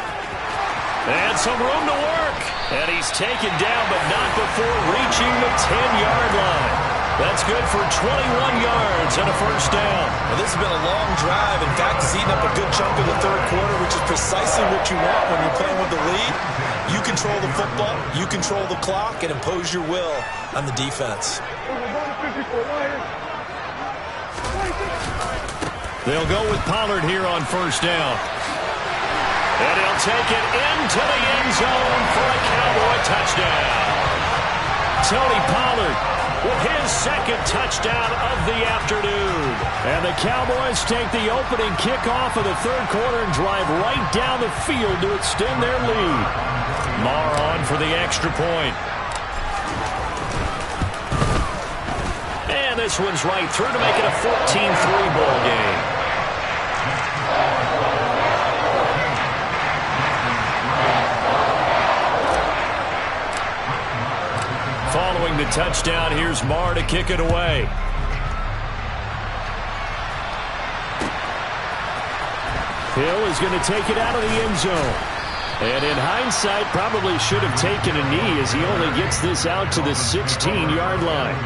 And some room to work. And he's taken down, but not before reaching the 10-yard line. That's good for 21 yards and a first down. Well, this has been a long drive. In fact, it's eaten up a good chunk of the third quarter, which is precisely what you want when you're playing with the lead. You control the football, you control the clock, and impose your will on the defense. They'll go with Pollard here on first down. And he'll take it into the end zone for a Cowboy touchdown. Tony Pollard with his second touchdown of the afternoon. And the Cowboys take the opening kickoff of the third quarter and drive right down the field to extend their lead. Marr on for the extra point. And this one's right through to make it a 14-3 ball game. Following the touchdown, here's Marr to kick it away. Hill is going to take it out of the end zone. And in hindsight, probably should have taken a knee as he only gets this out to the 16-yard line.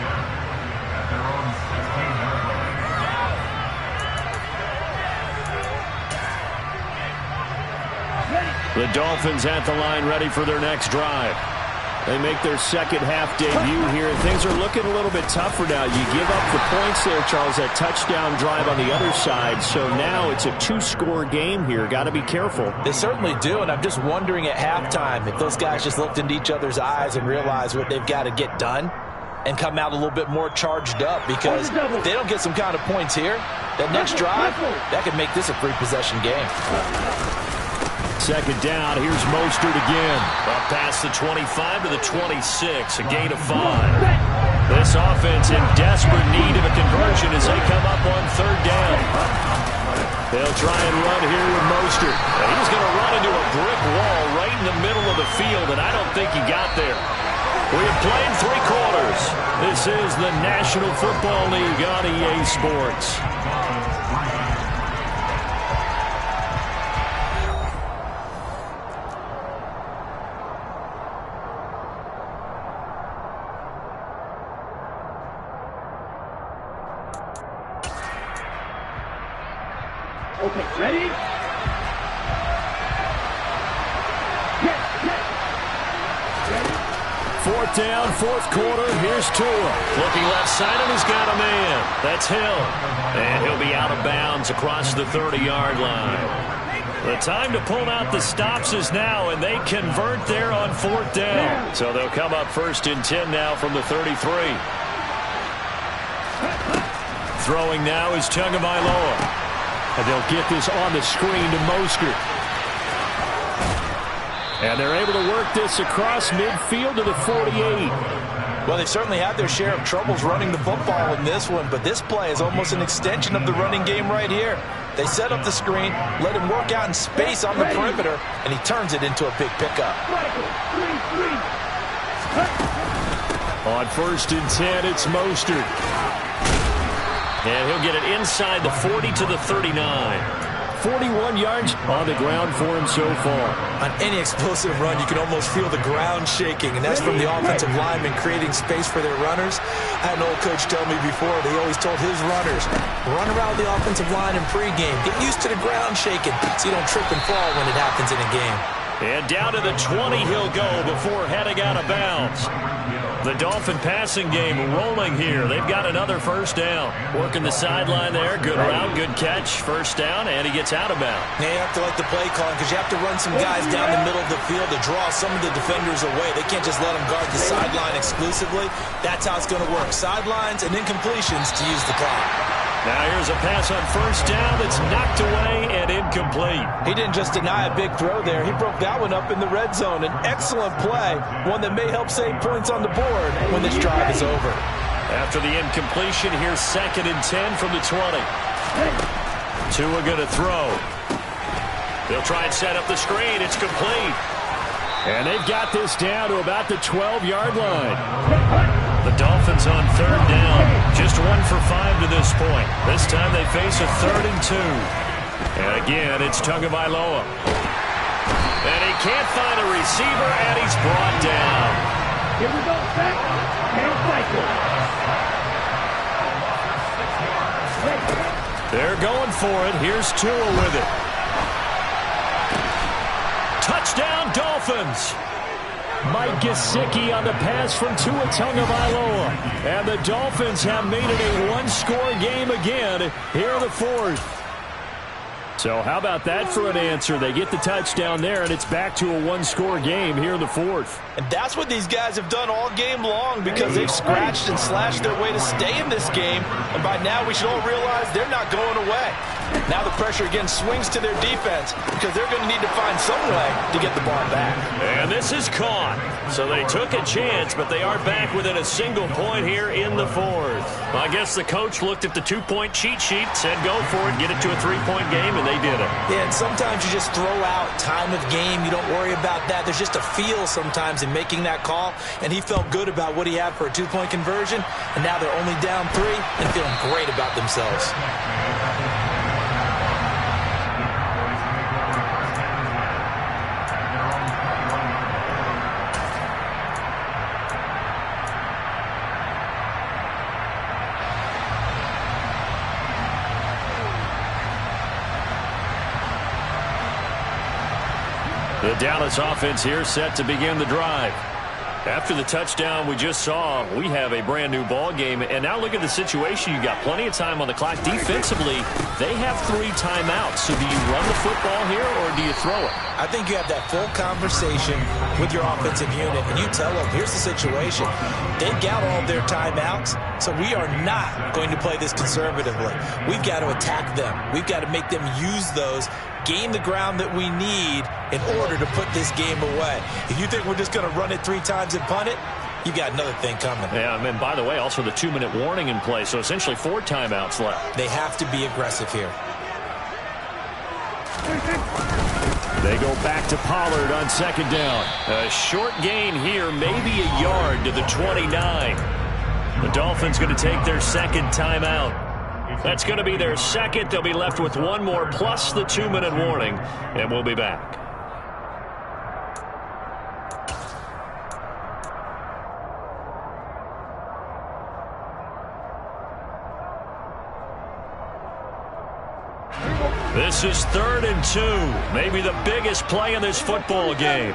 The Dolphins at the line ready for their next drive. They make their second half debut here. Things are looking a little bit tougher now. You give up the points there, Charles, that touchdown drive on the other side. So now it's a 2-score game here. Got to be careful. They certainly do, and I'm just wondering at halftime if those guys just looked into each other's eyes and realized what they've got to get done and come out a little bit more charged up, because if they don't get some kind of points here, that next drive, that could make this a 3-possession game. Second down, here's Mostert again. Up past the 25 to the 26, a gain of 5. This offense in desperate need of a conversion as they come up on third down. They'll try and run here with Mostert. He's going to run into a brick wall right in the middle of the field, and I don't think he got there. We have played 3 quarters. This is the National Football League on EA Sports. Okay, ready? Fourth down, fourth quarter. Here's Tua. Looking left side, and he's got a man. That's Hill. And he'll be out of bounds across the 30-yard line. The time to pull out the stops is now, and they convert there on fourth down. So they'll come up first and 10 now from the 33. Throwing now is Tagovailoa. And they'll get this on the screen to Mostert. And they're able to work this across midfield to the 48. Well, they certainly had their share of troubles running the football in this one, but this play is almost an extension of the running game right here. They set up the screen, let him work out in space on the perimeter, and he turns it into a big pickup. On first and 10, it's Mostert. And he'll get it inside the 40 to the 39. 41 yards on the ground for him so far. On any explosive run, you can almost feel the ground shaking, and that's from the offensive linemen creating space for their runners. I had an old coach tell me before, they always told his runners, run around the offensive line in pregame. Get used to the ground shaking so you don't trip and fall when it happens in a game. And down to the 20 he'll go before heading out of bounds. The Dolphin passing game rolling here. They've got another first down. Working the sideline there. Good route, good catch. First down, and he gets out of bounds. Now you have to like the play calling because you have to run some guys down the middle of the field to draw some of the defenders away. They can't just let them guard the sideline exclusively. That's how it's going to work. Sidelines and incompletions to use the clock. Now here's a pass on first down that's knocked away and incomplete. He didn't just deny a big throw there. He broke that one up in the red zone. An excellent play, one that may help save points on the board when this drive is over. After the incompletion, here's 2nd and 10 from the 20. Tua going to throw. They'll try and set up the screen. It's complete. And they've got this down to about the 12-yard line. The Dolphins on 3rd down. Just 1 for 5 to this point. This time they face a 3rd and 2. And again, it's Tagovailoa. And he can't find a receiver, and he's brought down. Here we go, back and cycle. They're going for it. Here's Tua with it. Touchdown, Dolphins. Mike Gesicki on the pass from Tua Tagovailoa. And the Dolphins have made it a one-score game again here in the 4th. So how about that for an answer? They get the touchdown there, and it's back to a one-score game here in the 4th. And that's what these guys have done all game long because they've scratched and slashed their way to stay in this game. And by now we should all realize they're not going away. Now the pressure again swings to their defense because they're going to need to find some way to get the ball back. And this is caught. So they took a chance, but they are back within a single point here in the 4th. I guess the coach looked at the 2-point cheat sheet, said go for it, get it to a 3-point game, and they did it. Yeah, and sometimes you just throw out time of game. You don't worry about that. There's just a feel sometimes in making that call, and he felt good about what he had for a 2-point conversion, and now they're only down 3 and feeling great about themselves. The Dallas offense here set to begin the drive. After the touchdown we just saw, we have a brand new ball game. And now look at the situation. You got plenty of time on the clock. Defensively, they have 3 timeouts. So do you run the football here or do you throw it? I think you have that full conversation with your offensive unit, and you tell them, here's the situation. They've got all of their timeouts, so we are not going to play this conservatively. We've got to attack them. We've got to make them use those, gain the ground that we need in order to put this game away. If you think we're just going to run it 3 times and punt it, you got another thing coming. Yeah, and by the way, also the 2-minute warning in play, so essentially 4 timeouts left. They have to be aggressive here. They go back to Pollard on 2nd down. A short gain here, maybe a yard to the 29. The Dolphins going to take their 2nd timeout. That's going to be their 2nd. They'll be left with 1 more plus the 2-minute warning, and we'll be back. This is 3rd and 2. Maybe the biggest play in this football game.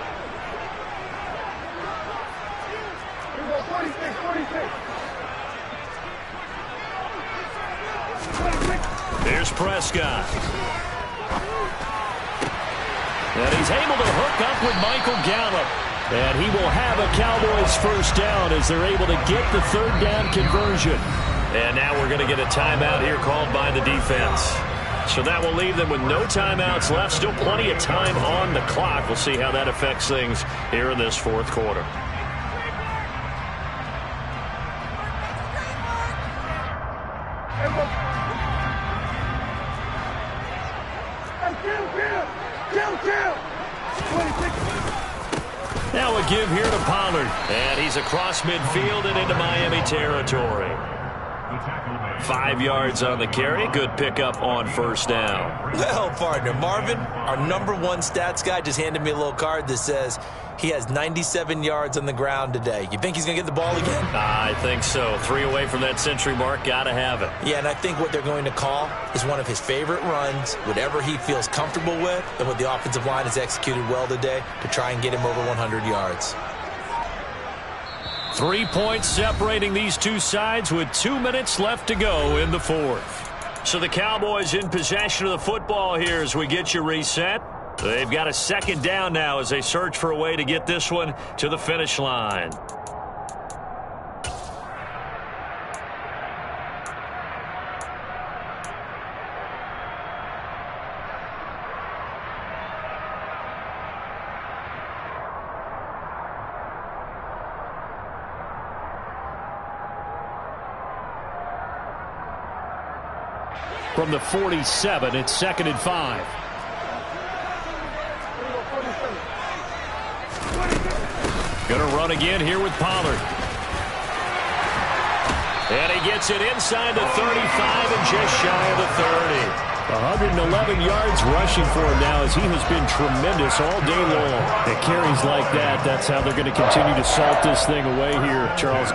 Here's Prescott. And he's able to hook up with Michael Gallup. And he will have a Cowboys first down as they're able to get the 3rd down conversion. And now we're going to get a timeout here called by the defense. So that will leave them with no timeouts left. Still plenty of time on the clock. We'll see how that affects things here in this 4th quarter. Now a give here to Pollard. And he's across midfield and into Miami territory. The tackle made. 5 yards on the carry. Good pickup on first down. Well, partner, Marvin, our #1 stats guy, just handed me a little card that says he has 97 yards on the ground today. You think he's going to get the ball again? I think so. 3 away from that century mark. Got to have it. Yeah, and I think what they're going to call is one of his favorite runs, whatever he feels comfortable with, and what the offensive line has executed well today to try and get him over 100 yards. 3 points separating these two sides with 2 minutes left to go in the fourth. So the Cowboys in possession of the football here as we get you reset. They've got a second down now as they search for a way to get this one to the finish line. From the 47, it's 2nd and 5. Going to run again here with Pollard. And he gets it inside the 35 and just shy of the 30. 111 yards rushing for him now as he has been tremendous all day long. It carries like that. That's how they're going to continue to salt this thing away here, Charles.